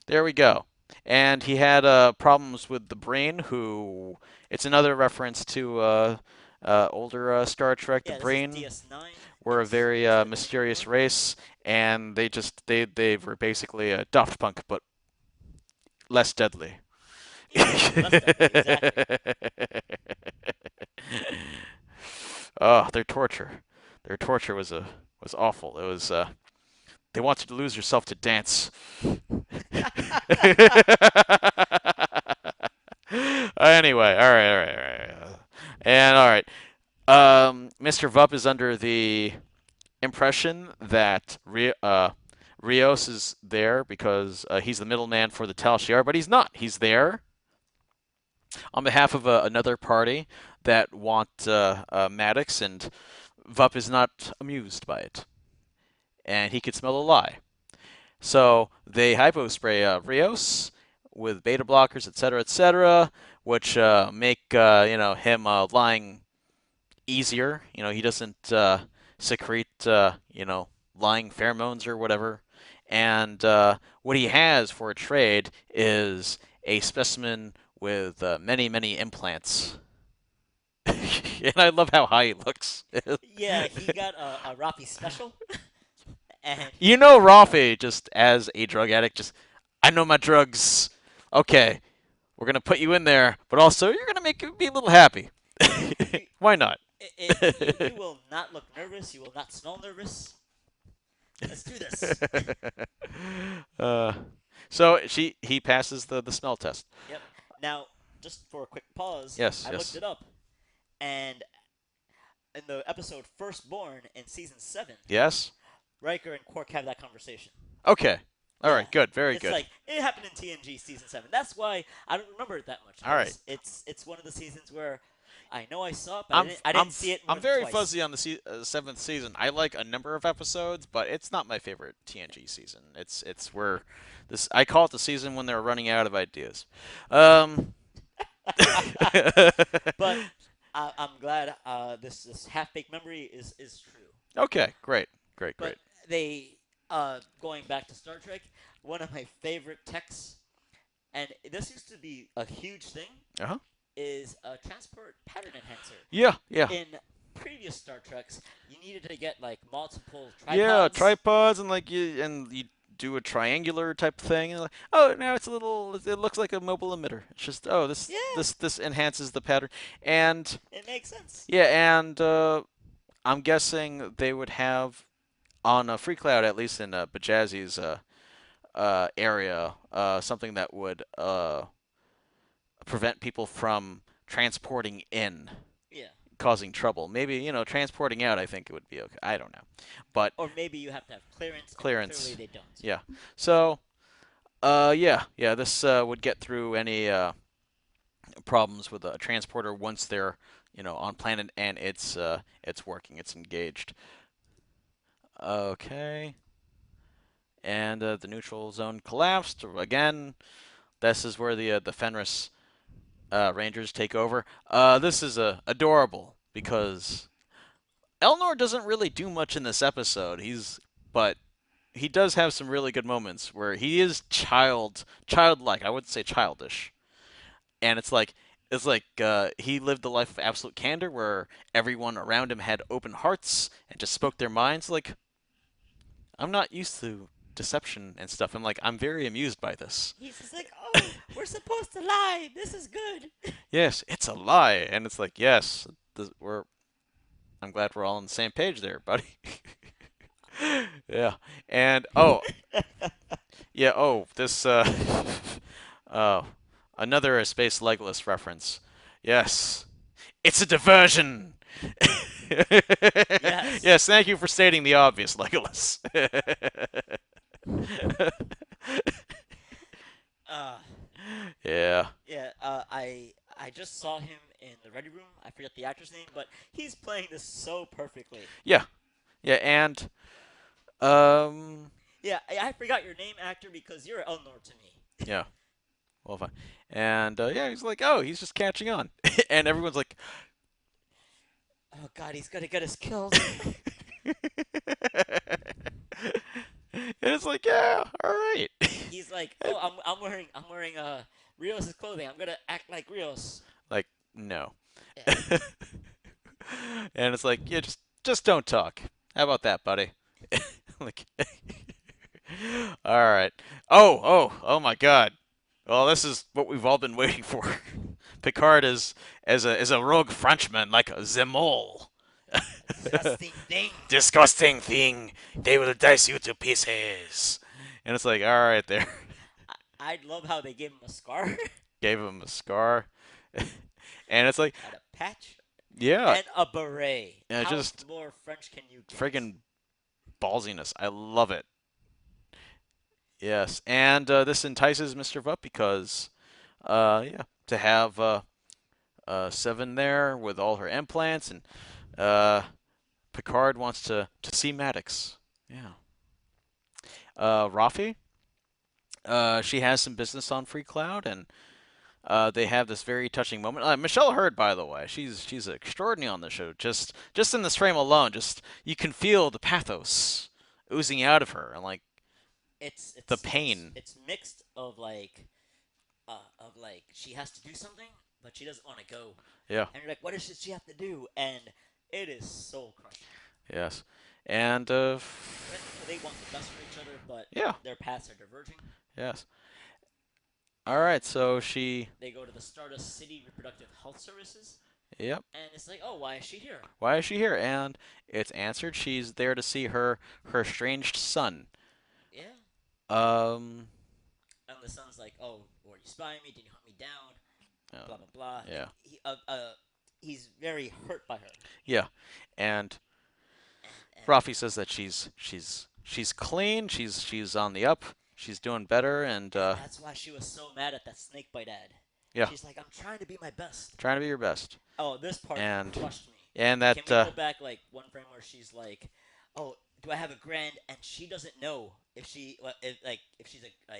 There we go. And he had problems with the Brain, who it's another reference to older Star Trek. The yeah, this is Brain DS9. were a very It's the Dominion mysterious War. race, and they were basically Daft Punk, but less deadly. Yeah, less deadly, exactly. Oh, their torture was awful. It was they want you to lose yourself to dance. Anyway, all right. And all right. Mr. Vup is under the impression that Rios is there because he's the middleman for the Tal Shiar, but he's not. He's there on behalf of another party that want Maddox, and Vup is not amused by it, and he could smell a lie. So they hypospray Rios with beta blockers, etc., which make him lying easier. You know, he doesn't secrete lying pheromones or whatever. And what he has for a trade is a specimen with many implants. And I love how high he looks. Yeah, he got a Rafi special, and You know, Rafi, just as a drug addict, just I know my drugs. Okay, we're gonna put you in there, but also you're gonna make me a little happy. you Why not? you will not look nervous. You will not smell nervous. Let's do this. uh, so he passes the smell test. Yep. Now, just for a quick pause, Yes, I looked yes, it up, and in the episode Firstborn in season 7, yes. Riker and Quark have that conversation. Okay, All Yeah, right, good, very it's good. like it happened in TNG season 7. That's why I don't remember it that much All right, because it's one of the seasons where I know I saw it, but I'm I didn't see it more I'm than very twice. fuzzy on the seventh season. I like a number of episodes, but it's not my favorite TNG season. It's where this I call it the season when they're running out of ideas. Um, But I'm glad this half baked memory is true. okay, great, great, But great. they going back to Star Trek, one of my favorite techs, and this used to be a huge thing, Uh huh. is a transport pattern enhancer. Yeah, yeah. In previous Star Treks, you needed to get like multiple Yeah, tripods. tripods and you do a triangular type thing. And like, oh, now it's a little. It looks like a mobile emitter. It's just oh, Yeah, this enhances the pattern. And it makes sense. yeah, and I'm guessing they would have on Free Cloud, at least in Bajazzi's area, something that would prevent people from transporting in, Yeah. causing trouble. Maybe transporting out. I think it would be okay. I don't know, but Or maybe you have to have clearance, and clearly clearance. they don't. Yeah. So yeah, yeah. This would get through any problems with a transporter once they're on planet and it's working. It's engaged. Okay. And the neutral zone collapsed again. This is where the Fenris Rangers take over. This is adorable because Elnor doesn't really do much in this episode. But he does have some really good moments where he is childlike. I wouldn't say childish, and it's like he lived the life of absolute candor, where everyone around him had open hearts and just spoke their minds. Like I'm not used to deception and stuff. I'm very amused by this. He's just like, oh, we're supposed to lie. This is good. Yes, it's a lie, and it's like yes, we're. I'm glad we're all on the same page there, buddy. Yeah, and oh yeah, oh this oh another Space Legolas reference. Yes, it's a diversion. Yes. Yes, thank you for stating the obvious, Legolas. Uh, Yeah, yeah. I just saw him in the Ready Room. I forget the actor's name, but he's playing this so perfectly. yeah, yeah, and um, Yeah, I forgot your name, actor, because you're Elnor to me. yeah, well, fine, and yeah, he's like, oh, he's just catching on, and everyone's like, Oh God, he's gonna get us killed. and it's like, yeah, all right. He's like, oh, I'm wearing Rios' clothing. I'm gonna act like Rios. Like, no. Yeah. And it's like, yeah, just don't talk. How about that, buddy? Like, all right. Oh my God. Well, this is what we've all been waiting for. Picard is as a rogue Frenchman, like a Zemol. Disgusting thing. Disgusting thing. They will dice you to pieces. And it's like, all right, there. I love how they gave him a scar Gave him a scar. And it's like, and a patch yeah, and a beret. yeah, How just more French can you get? friggin' ballsiness. I love it. Yes, and this entices Mr. Vup because, yeah, to have Seven there with all her implants, and uh, Picard wants to see Maddox. Yeah. Rafi, she has some business on Free Cloud, and they have this very touching moment. Michelle Hurd, by the way, she's extraordinary on the show. Just in this frame alone, just you can feel the pathos oozing out of her, and like It's the it's it's pain. it's mixed of like she has to do something, but she doesn't want to go, Yeah. and you're like, what does she have to do? And it is soul crushing. Yes. And They want the best for each other, but yeah. their paths are diverging, Yes. All right. and So she. they go to the Stardust City Reproductive Health Services, Yep. and it's like, oh, why is she here? Why is she here? And it's answered. She's there to see her estranged son. Yeah, Um. and the son's like, oh, were you spying me? Did you hunt me down? uh, Blah blah blah. And yeah. he's very hurt by her, Yeah. And and Rafi says that she's clean. She's on the up. she's doing better, and And that's why she was so mad at that snake bite ad. yeah, She's like, I'm trying to be my best. trying to be your best, Oh, this part and crushed me. and Can that we go back like one frame where she's like, "Oh, do I have a grand?" And she doesn't know if she, if she's a,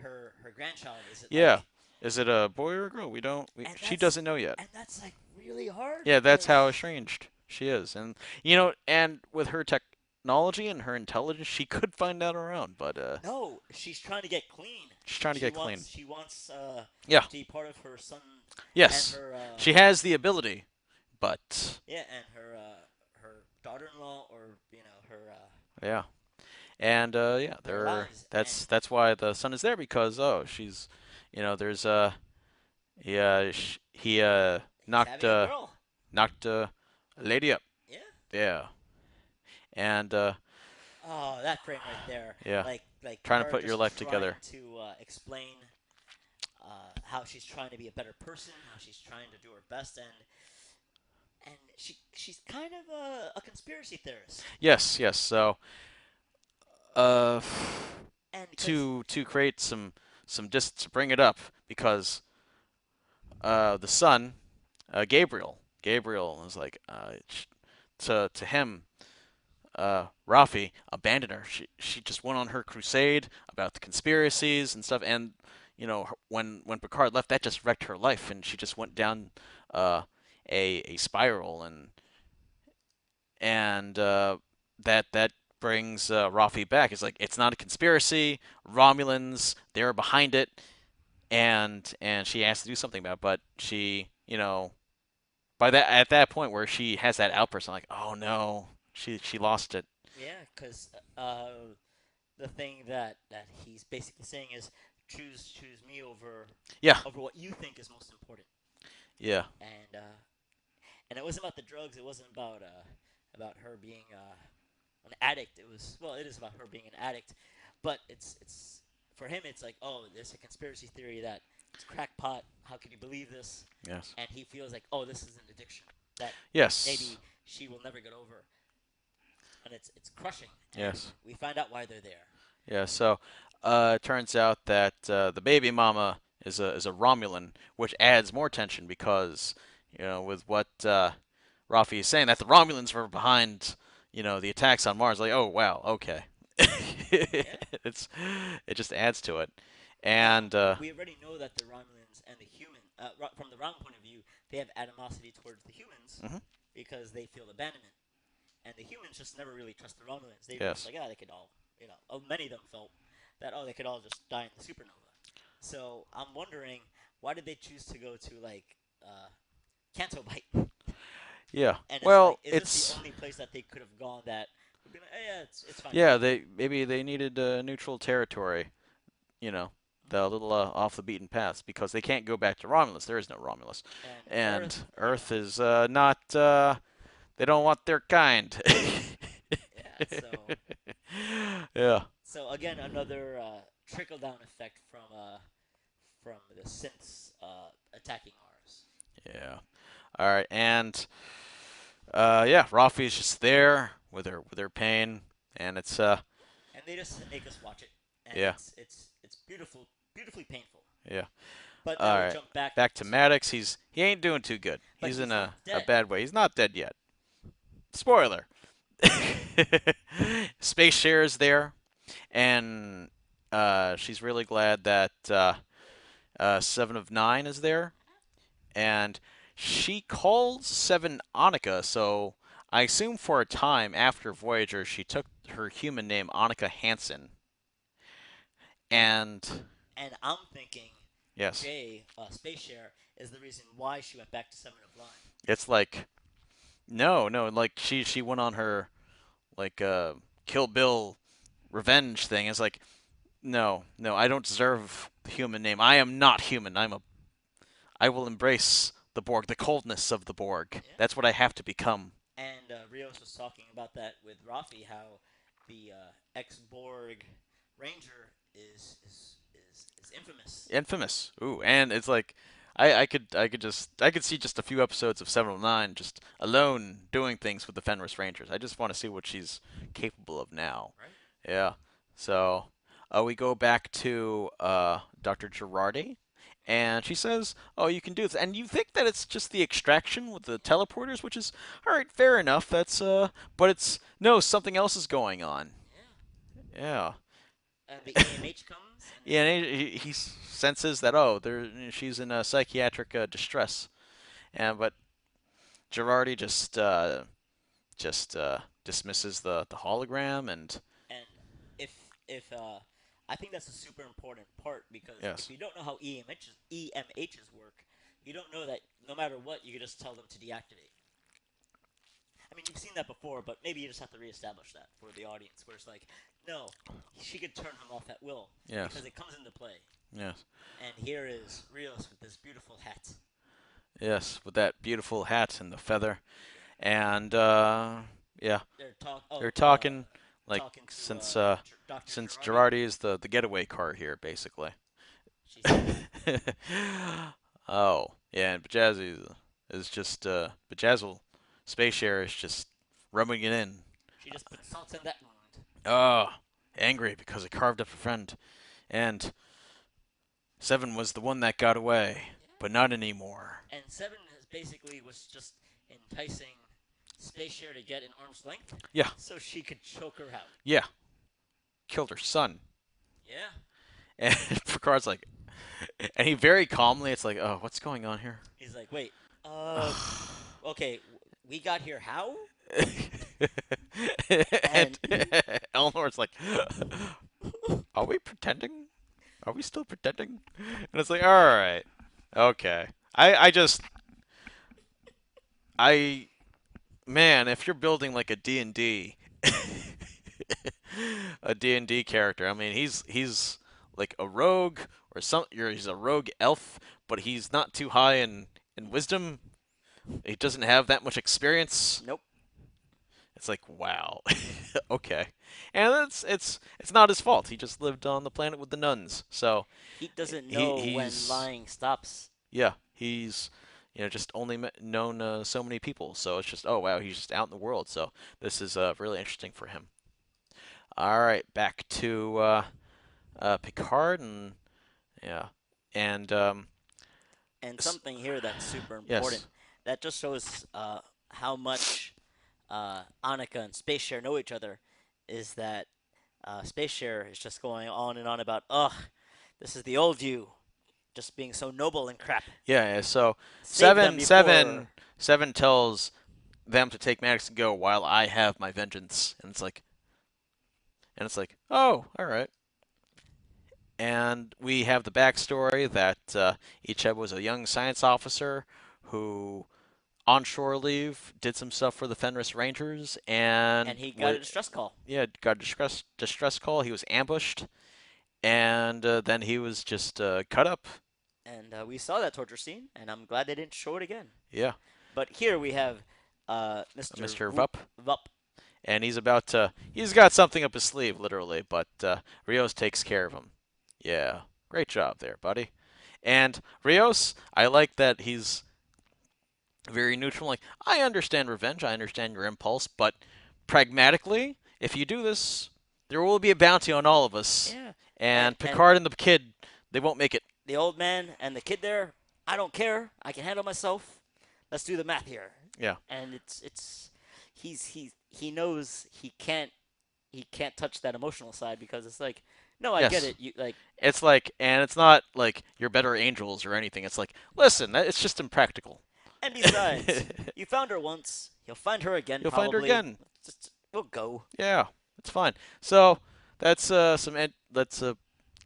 her grandchild. Is it yeah, like, is it a boy or a girl? and She doesn't know yet. that's like really hard Yeah, that's how because estranged she is, and and with her technology and her intelligence, she could find out her own, but no, she's trying to get clean. she's trying to She get clean. wants she wants Yeah, to be part of her son and yes, her she has the ability, but yeah, and her daughter-in-law, or her yeah, and yeah, their lives, and that's why the son is there because she's, there's he he's knocked having a girl. a lady up, Yeah. yeah, and Oh, that frame right there. yeah, Like trying to her put your just life trying together. to explain how she's trying to be a better person, how she's trying to do her best, and she's kind of a conspiracy theorist. Yes, yes. So uh, And because to create some distance, to bring it up because the son, Gabriel was like to him, Rafi abandoned her. She just went on her crusade about the conspiracies and stuff, and when Picard left, that just wrecked her life, and she just went down uh, a spiral, and that brings Rafi back. It's like it's not a conspiracy. Romulans, they're behind it, and she has to do something about it. But she, by that at that point where she has that outburst, I'm like, oh no, she lost it. yeah, because the thing that he's basically saying is choose me Yeah, over what you think is most important, yeah, and it wasn't about the drugs. It wasn't about her being an addict. It was, well, it is about her being an addict, but it's for him. It's like, oh, there's a conspiracy theory that it's crackpot. How can you believe this? yes, And he feels like, oh, this is an addiction that yes, maybe she will never get over, and it's crushing. And yes, we find out why they're there. yeah. So it turns out that the baby mama is a Romulan, which adds more tension because with what Rafi is saying that the Romulans were behind, the attacks on Mars. Like, oh wow, okay, Yeah. it just adds to it, Now and we already know that the Romulans and the human, from the Romulan point of view, they have animosity towards the humans mhm, because they feel abandonment, and the humans just never really trust the Romulans. They were just yes, like, ah, they could all, many of them felt that, oh, they could all just die in the supernova. So I'm wondering, why did they choose to go to like Canto Bite? yeah. And it's like, Well, is this the it's only place that they could have gone that would be like, hey, yeah, it's fine here. yeah. They needed neutral territory, the little off the beaten paths because they can't go back to Romulus. There is no Romulus, And and Earth, Earth is not. They don't want their kind. yeah. Yeah. So again, another trickle down effect from the synths attacking Mars. Yeah. All right, and yeah, Rafi is just there with her pain, and it's And they just make us watch it, and yeah, it's beautiful, beautifully painful. yeah. But All now we right, jump back back to to, Maddox. He ain't doing too good. but He's in he's not a dead. bad way. He's not dead yet. Spoiler. Space Cher is there, and she's really glad that Seven of Nine is there, and she calls Seven Annika. So I assume for a time after Voyager, she took her human name Annika Hansen, And and and I'm thinking yes, Jay, Space Share, is the reason why she went back to Seven of Nine. it's like no, no, like she went on her like Kill Bill revenge thing. It's like no, no, I don't deserve the human name. I am not human. I will embrace the Borg, the coldness of the Borg. Yeah. That's what I have to become. And Rios was talking about that with Rafi, how the ex-Borg Ranger is infamous. Infamous. Ooh, and it's like I could see just a few episodes of 709 just alone doing things with the Fenris Rangers. I just want to see what she's capable of now. Right? Yeah. So, we go back to Dr. Girardi, and she says, "Oh, you can do this." And you think that it's just the extraction with the teleporters, which is all right, fair enough. But it's no, something else is going on. Yeah. Yeah. And the EMH comes and Yeah, and he senses that she's in a psychiatric distress, and but Girardi just dismisses the hologram and and if I think that's a super important part because if yes, you don't know how EMHs work, you don't know that no matter what, you can just tell them to deactivate. I mean, you've seen that before, but maybe you just have to reestablish that for the audience, where it's like, no, she could turn him off at will yes, because it comes into play. yes, And here is Rios with this beautiful hat. yes, with that beautiful hat and the feather, Yeah, and yeah, they're they're talking like talking to Doctor since Girardi. Girardi is the getaway car here, basically. She says Oh, yeah, and Bajazzy is just Bajazzle Space Cher is just rubbing it in. she just put salt in that wound. Oh, angry because I carved up a friend, and Seven was the one that got away, but Yeah, not anymore. and Seven is basically was just enticing Space Share to get an arm's length, Yeah, so she could choke her out. yeah, killed her son. Yeah, And Picard's like, and he very calmly, it's like, oh, what's going on here? he's like, wait, okay, we got here how? And And Eleanor's like, are we pretending? Are we still pretending? And it's like, all right, okay. I just, I, man, if you're building like a D&D, a D&D character, I mean, he's like a rogue or he's a rogue elf, but he's not too high in wisdom. He doesn't have that much experience. nope, It's like, wow, okay, and it's not his fault. He just lived on the planet with the nuns, so he doesn't he know when he's lying stops. yeah, he's just only known so many people. So it's just, oh wow, he's just out in the world. So this is really interesting for him. All right, back to Picard and yeah, and And something here that's super important yes, that just shows how much Annika and Space Share know each other is that Space Share is just going on and on about, ugh, this is the old you, just being so noble and crap. yeah. So Save them before. seven tells them to take Maddox and go while I have my vengeance, and it's like, oh, all right. And we have the backstory that Icheb was a young science officer who, on shore leave, did some stuff for the Fenris Rangers, And and he got a distress call. yeah, got a distress call. He was ambushed, and then he was just cut up. And we saw that torture scene, and I'm glad they didn't show it again. Yeah, But here we have Mr. Mr. Vup, Vup. and he's got something up his sleeve, literally. But Rios takes care of him. Yeah, great job there, buddy. And Rios, I like that he's very neutral. Like, I understand revenge, I understand your impulse, but pragmatically, if you do this, there will be a bounty on all of us. Yeah. And And Picard and the kid, they won't make it. the old man and the kid there, I don't care. I can handle myself. Let's do the math here. Yeah. And he knows he can't touch that emotional side because it's like, no, I get Yes. it. You like, It's like, and it's not like you're better angels or anything. It's like, listen, it's just impractical. and besides, you found her once. You'll find her again You'll find her probably. again. Just we'll go. Yeah, it's fine. So that's that's a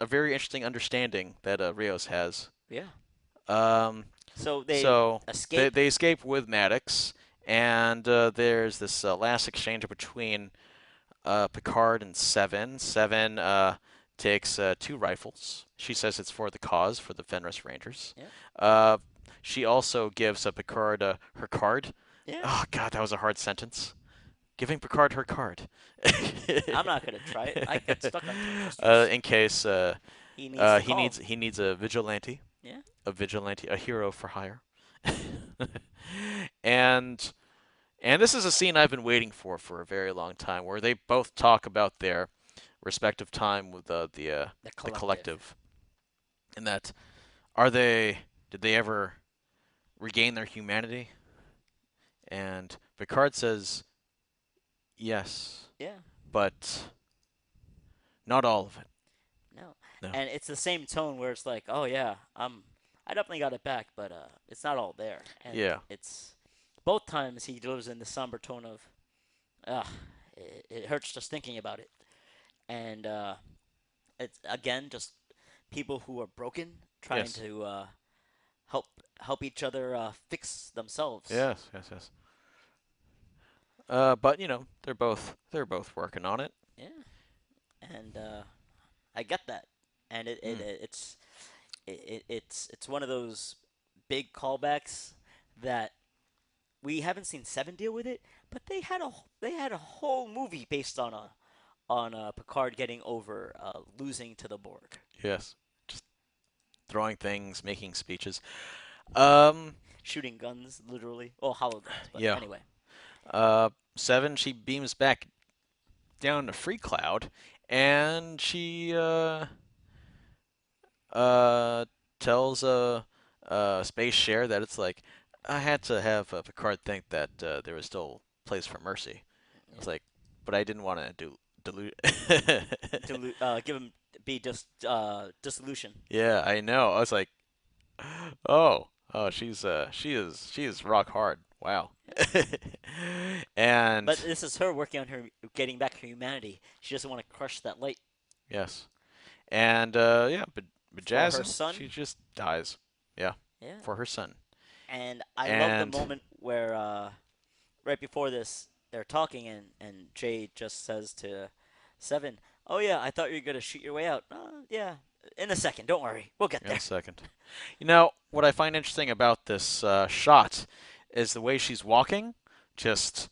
very interesting understanding that Rios has. Yeah. Um, So they so escape, they escape with Maddox, and there's this last exchange between Picard and Seven. Seven takes two rifles. She says it's for the cause, for the Fenris Rangers. yeah, Uh, she also gives Picard her card. yeah. Oh God, that was a hard sentence. Giving Picard her card. I'm not gonna try it. I get stuck on tongue twisters. In case He needs to call. he needs a vigilante, Yeah. a hero for hire. and and this is a scene I've been waiting for a very long time, where they both talk about their respective time with The the collective. collective, and that are they did they ever regain their humanity? And Picard says yes, Yeah. but not all of it. No. No. And it's the same tone where it's like, oh yeah, I definitely got it back, but it's not all there. And Yeah. it's both times he delivers in the somber tone of, ugh, it hurts just thinking about it. And it's again just people who are broken trying Yes. to help help each other fix themselves. Yes. Yes. Yes. But they're both working on it. Yeah. And I get that. And Hmm. it's one of those big callbacks that we haven't seen Seven deal with it, but they had a whole movie based on Picard getting over losing to the Borg, Yes. Just throwing things, making speeches. Um. shooting guns literally, well hollow guns, but Yeah. anyway. Seven. She beams back down to Free Cloud, and she uh tells Space Cher that it's like I had to have Picard think that there was still place for mercy. It's Yeah, like, but I didn't want to do dilute. give him be just dissolution. Yeah, I know. I was like, oh, she is rock hard. Wow. And But this is her working on her getting back her humanity. She doesn't want to crush that light yes, and yeah, but for her Jazz, son. she just dies. Yeah, Yeah, for her son. and I love the And moment where right before this they're talking and Jay just says to Seven, "Oh yeah, I thought you were gonna shoot your way out. Yeah, in a second. Don't worry, we'll get in a there." second, what I find interesting about this shot is the way she's walking, just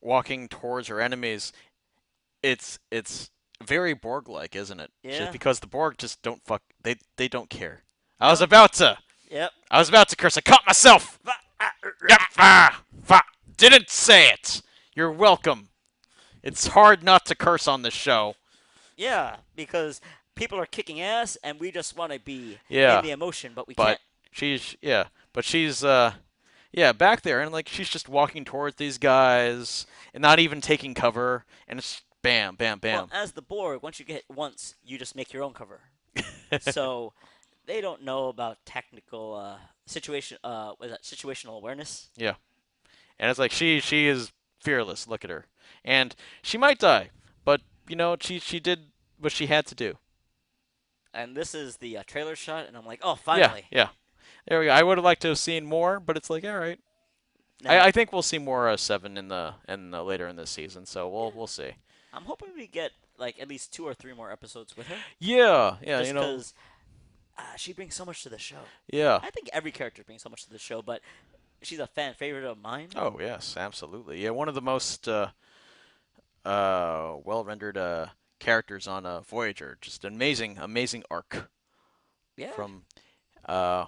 walking towards her enemies. It's very Borg-like, isn't it? Just Yeah. because the Borg just don't fuck, they don't care. I was No. about to, Yep. I was about to curse. I caught myself. Yep. Didn't say it. You're welcome. It's hard not to curse on this show. Yeah, because people are kicking ass and we just want to be in Yeah, the emotion, but we but can't. she's yeah, back there, and like she's just walking towards these guys and not even taking cover, and it's bam, bam, Well, bam. as the Borg, once you get hit once, you just make your own cover. So they don't know about technical was that situational awareness? Yeah, and it's like she is fearless. Look at her, and she might die, but she did what she had to do. And this is the trailer shot, and I'm like, oh, Yeah, finally. yeah. There we go. I would have liked to have seen more, but it's like all right. I, Now, I think we'll see more Seven in the later in this season, so we'll yeah, we'll see. I'm hoping we get like at least 2 or 3 more episodes with her, Yeah, yeah, just because she brings so much to the show. yeah. I think every character brings so much to the show, but she's a fan favorite of mine. Oh yes, absolutely. Yeah, one of the most well rendered characters on Voyager. Just an amazing, amazing arc Yeah, from uh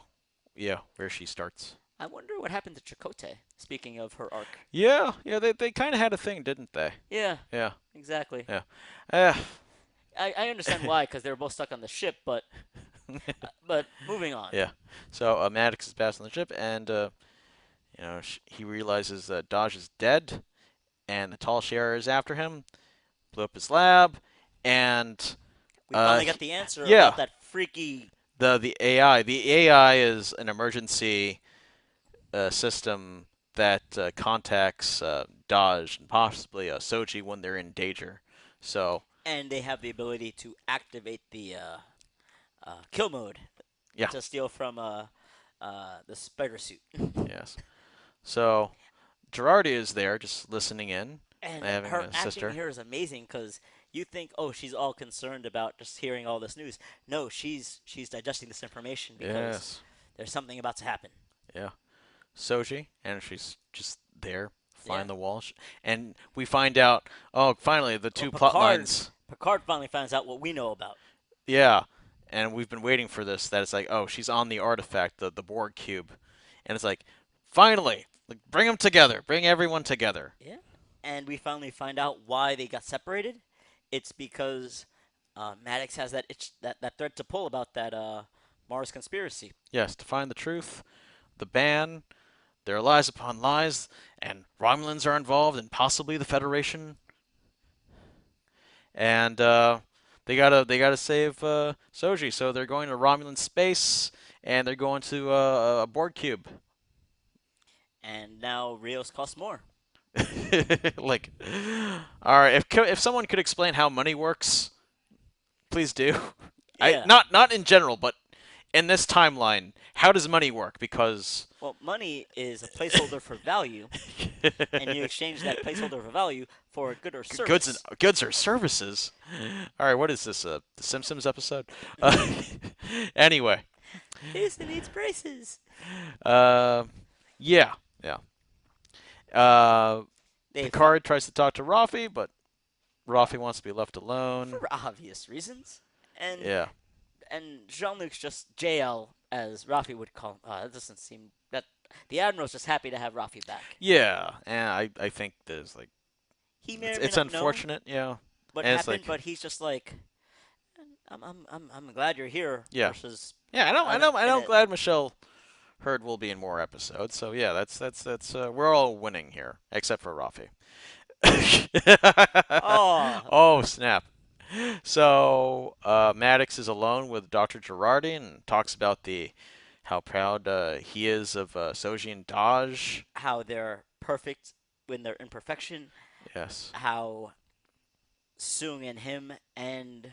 yeah where she starts. I wonder what happened to Chakotay. Speaking of her arc. Yeah, yeah. They kind of had a thing, didn't they? Yeah, Yeah, exactly. yeah. Uh, I understand why, because they were both stuck on the ship, but moving on. yeah. So Maddox is back on the ship, and he realizes that Dodge is dead, and the tall Share is after him. Blew up his lab, and We finally got the answer yeah, about that freaky. the AI. The AI is an emergency system that contacts Dodge and possibly Soji when they're in danger. So And they have the ability to activate the kill mode yeah, to steal from the spider suit. yes. So Girardi is there, just listening in, And having her a acting sister. here is amazing because you think, oh, she's all concerned about just hearing all this news. No, she's digesting this information because Yes, there's something about to happen. yeah. Soji, and she's just there, Yeah. flying the wall, and we find out. Oh, finally, the Well, two plot lines. Picard finally finds out what we know about. Yeah, and we've been waiting for this. That it's like, oh, she's on the artifact, the Borg cube, and it's like, finally, like, bring them together, bring everyone together. Yeah. And we finally find out why they got separated. It's because Maddox has that that thread to pull about that Mars conspiracy. Yes, to find the truth, the ban, there are lies upon lies, and Romulans are involved, and possibly the Federation, and they gotta save Soji. So they're going to Romulan space, and they're going to a board cube. And now Rios costs more. Like, all right, if someone could explain how money works, please do. I Yeah. not in general, but in this timeline, how does money work? Because Well, money is a placeholder for value, and you exchange that placeholder for value for a good or service. goods or services. All right, what is this? The Simpsons episode? Uh, anyway, Jason needs braces. uh, yeah, yeah. Uh, They fought Picard tries to talk to Rafi, but Rafi wants to be left alone. for obvious reasons, and Yeah, Jean-Luc's just JL, as Rafi would call him. That doesn't seem that the Admiral's just happy to have Rafi back. yeah, and I think there's like He may or may it's not know unfortunate, yeah, what and it's happened, like but he's just like, I'm glad you're here. yeah, Versus, yeah. I know. and Glad Michelle Heard will be in more episodes. So yeah, that's we're all winning here, except for Rafi. oh, Oh snap! So Maddox is alone with Dr. Girardi and talks about the how proud he is of Soji and Dodge. how they're perfect when they're imperfection. Yes, How Sung and him and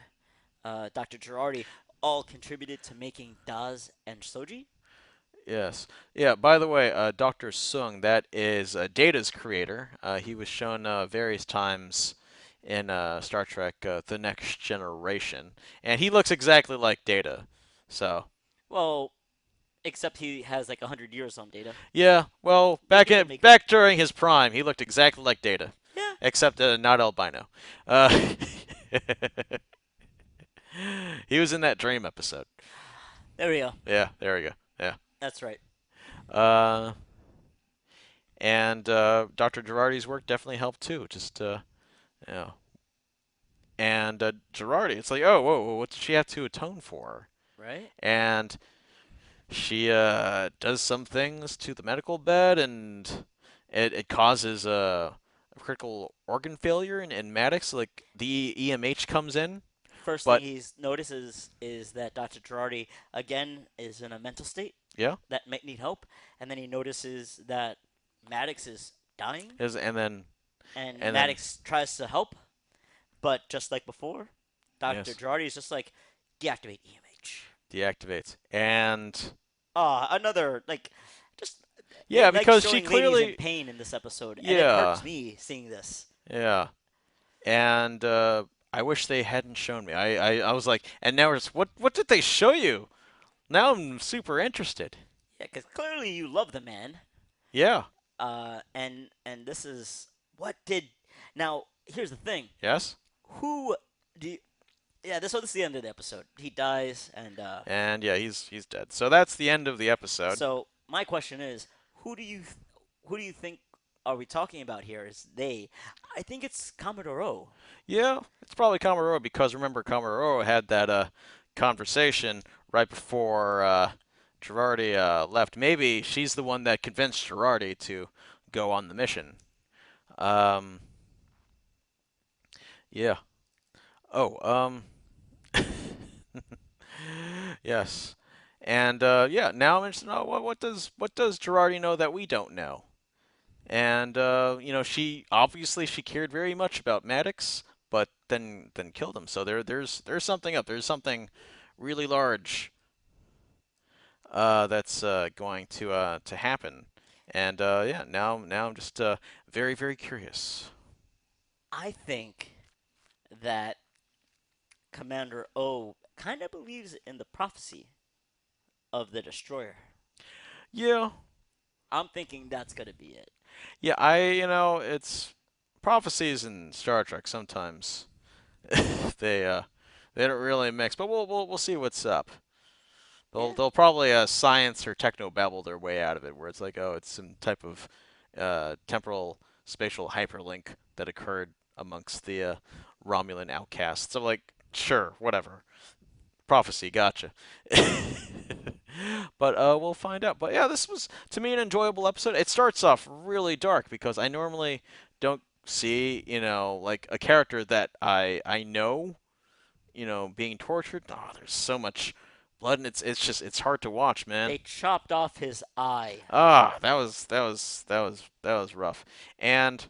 Dr. Girardi all contributed to making Daz and Soji. yes, yeah. By the way, Dr. Sung, that is Data's creator. He was shown various times in Star Trek: The Next Generation, and he looks exactly like Data. So Well, except he has like 100 years on Data. yeah, well, They could make him. back during his prime, he looked exactly like Data, Yeah, except not albino. Uh, he was in that Dream episode. there we go. Yeah, there we go. Yeah. That's right. Uh, and Dr. Girardi's work definitely helped too. Just yeah. And Girardi, it's like, oh, whoa, what does she have to atone for? Right? And she does some things to the medical bed, and it causes a critical organ failure in Maddox. Like the EMH comes in, First thing but he notices is that Dr. Girardi again is in a mental state yeah, that might need help, and then he notices that Maddox is dying, and and then Maddox tries to help, but just like before, Dr. yes, Girardi is just like, deactivate EMH. deactivates, and Ah, another like, just they yeah, like because she showing ladies in clearly pain in this episode, and it yeah hurts me seeing this. yeah, and I wish they hadn't shown me. I was like, and now it's what did they show you? Now I'm super interested. Yeah, because clearly you love the man. Yeah. And this is what did now. Here's the thing: Yes. who do you, yeah, this is the end of the episode. He dies, and And yeah, he's dead. So that's the end of the episode. so my question is, who do you think are we talking about here? Is they? I think it's Commodore O. Yeah, it's probably Camarero because remember Camarero had that conversation right before Girardi left. Maybe she's the one that convinced Girardi to go on the mission. Um, yeah. Oh, yes. And yeah, now I'm interested. Oh, what does Girardi know that we don't know? And she obviously she cared very much about Maddox, but then killed him. So there's something up. There's something really large that's going to happen. And yeah, now I'm just very very curious. I think that Commander O kind of believes in the prophecy of the destroyer. Yeah, I'm thinking that's gonna be it. yeah. It's prophecies in Star Trek sometimes they uh they don't really mix, but we'll see what's up. They'll Yeah. they'll probably science or techno babble their way out of it, where it's like, oh, it's some type of temporal spatial hyperlink that occurred amongst the Romulan outcasts. So like, sure, whatever. Prophecy, gotcha. But we'll find out. But yeah, this was to me an enjoyable episode. It starts off really dark because I normally don't see, like a character that I know, being tortured. Oh, there's so much blood, and it's hard to watch, man. They chopped off his eye. Ah, that was rough. And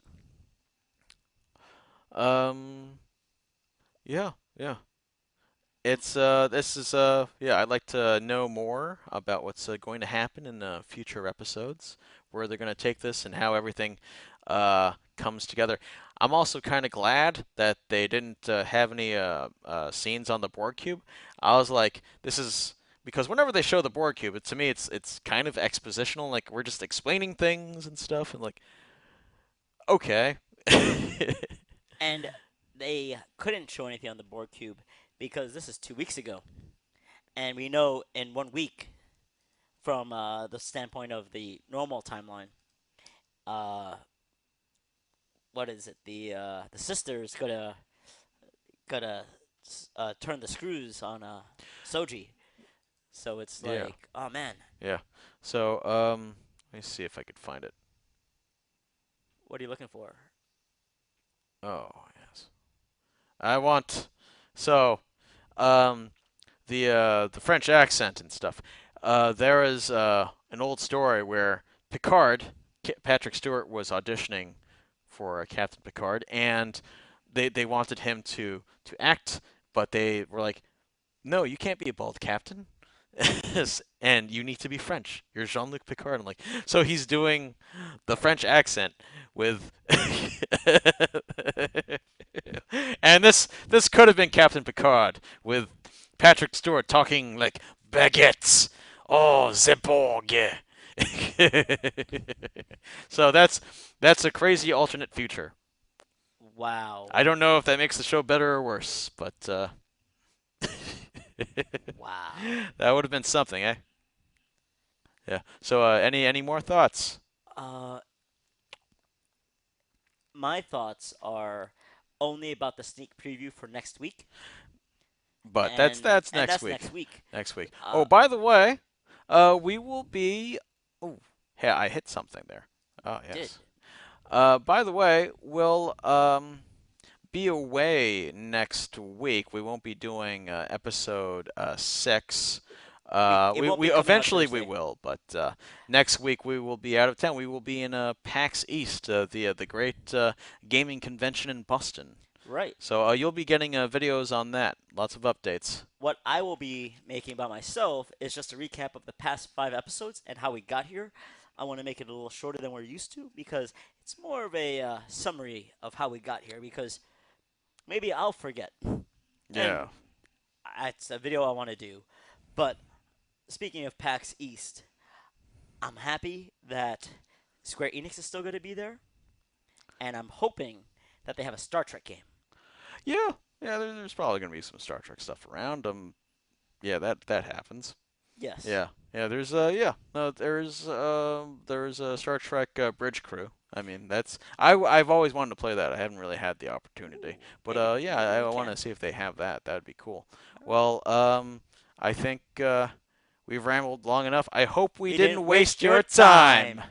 um, yeah, yeah. This is yeah, I'd like to know more about what's going to happen in future episodes, where they're going to take this and how everything comes together. I'm also kind of glad that they didn't have any scenes on the board cube. I was like, this is because whenever they show the board cube, to me it's kind of expositional, like we're just explaining things and stuff, and like, okay. And they couldn't show anything on the board cube because this is 2 weeks ago. And we know in 1 week, from the standpoint of the normal timeline, uh, what is it? The sister's gonna turn the screws on Soji. So it's Yeah, like, oh man, yeah. So let me see if I could find it. what are you looking for? Oh, yes. I want so um the French accent and stuff. There is an old story where Picard, Patrick Stewart, was auditioning for Captain Picard, and they wanted him to act, but they were like, "No, you can't be a bald captain." And you need to be French. You're Jean-Luc Picard. I'm like, so he's doing the French accent with, and this could have been Captain Picard with Patrick Stewart talking like baguettes. Oh, the Borg. So that's a crazy alternate future. Wow, I don't know if that makes the show better or worse, but wow. that would have been something, eh? Yeah. So, any more thoughts? Uh, my thoughts are only about the sneak preview for next week, But that's and that's and next that's week. next week. Next week. Oh, Uh, by the way, we will be. Oh, hey, I hit something there. Oh, you did. yes. By the way, we'll be away next week. We won't be doing episode 6. It We won't be we coming out eventually we Thursday. will, but next week we will be out of town. We will be in PAX East, the great gaming convention in Boston. Right. So you'll be getting videos on that. Lots of updates. What I will be making by myself is just a recap of the past 5 episodes and how we got here. I want to make it a little shorter than we're used to because it's more of a summary of how we got here because maybe I'll forget. And Yeah. it's a video I want to do. But speaking of PAX East, I'm happy that Square Enix is still going to be there, and I'm hoping that they have a Star Trek game. Yeah. Yeah. There's probably gonna be some Star Trek stuff around. Yeah, that happens. Yes. Yeah. Yeah. Yeah. No, there's a Star Trek Bridge Crew. I mean, I've always wanted to play that. I haven't really had the opportunity. Ooh, But yeah, maybe I we want can. to see if they have that. That would be cool. All right. Well, I think we've rambled long enough. I hope we We didn't didn't waste waste your your time. time.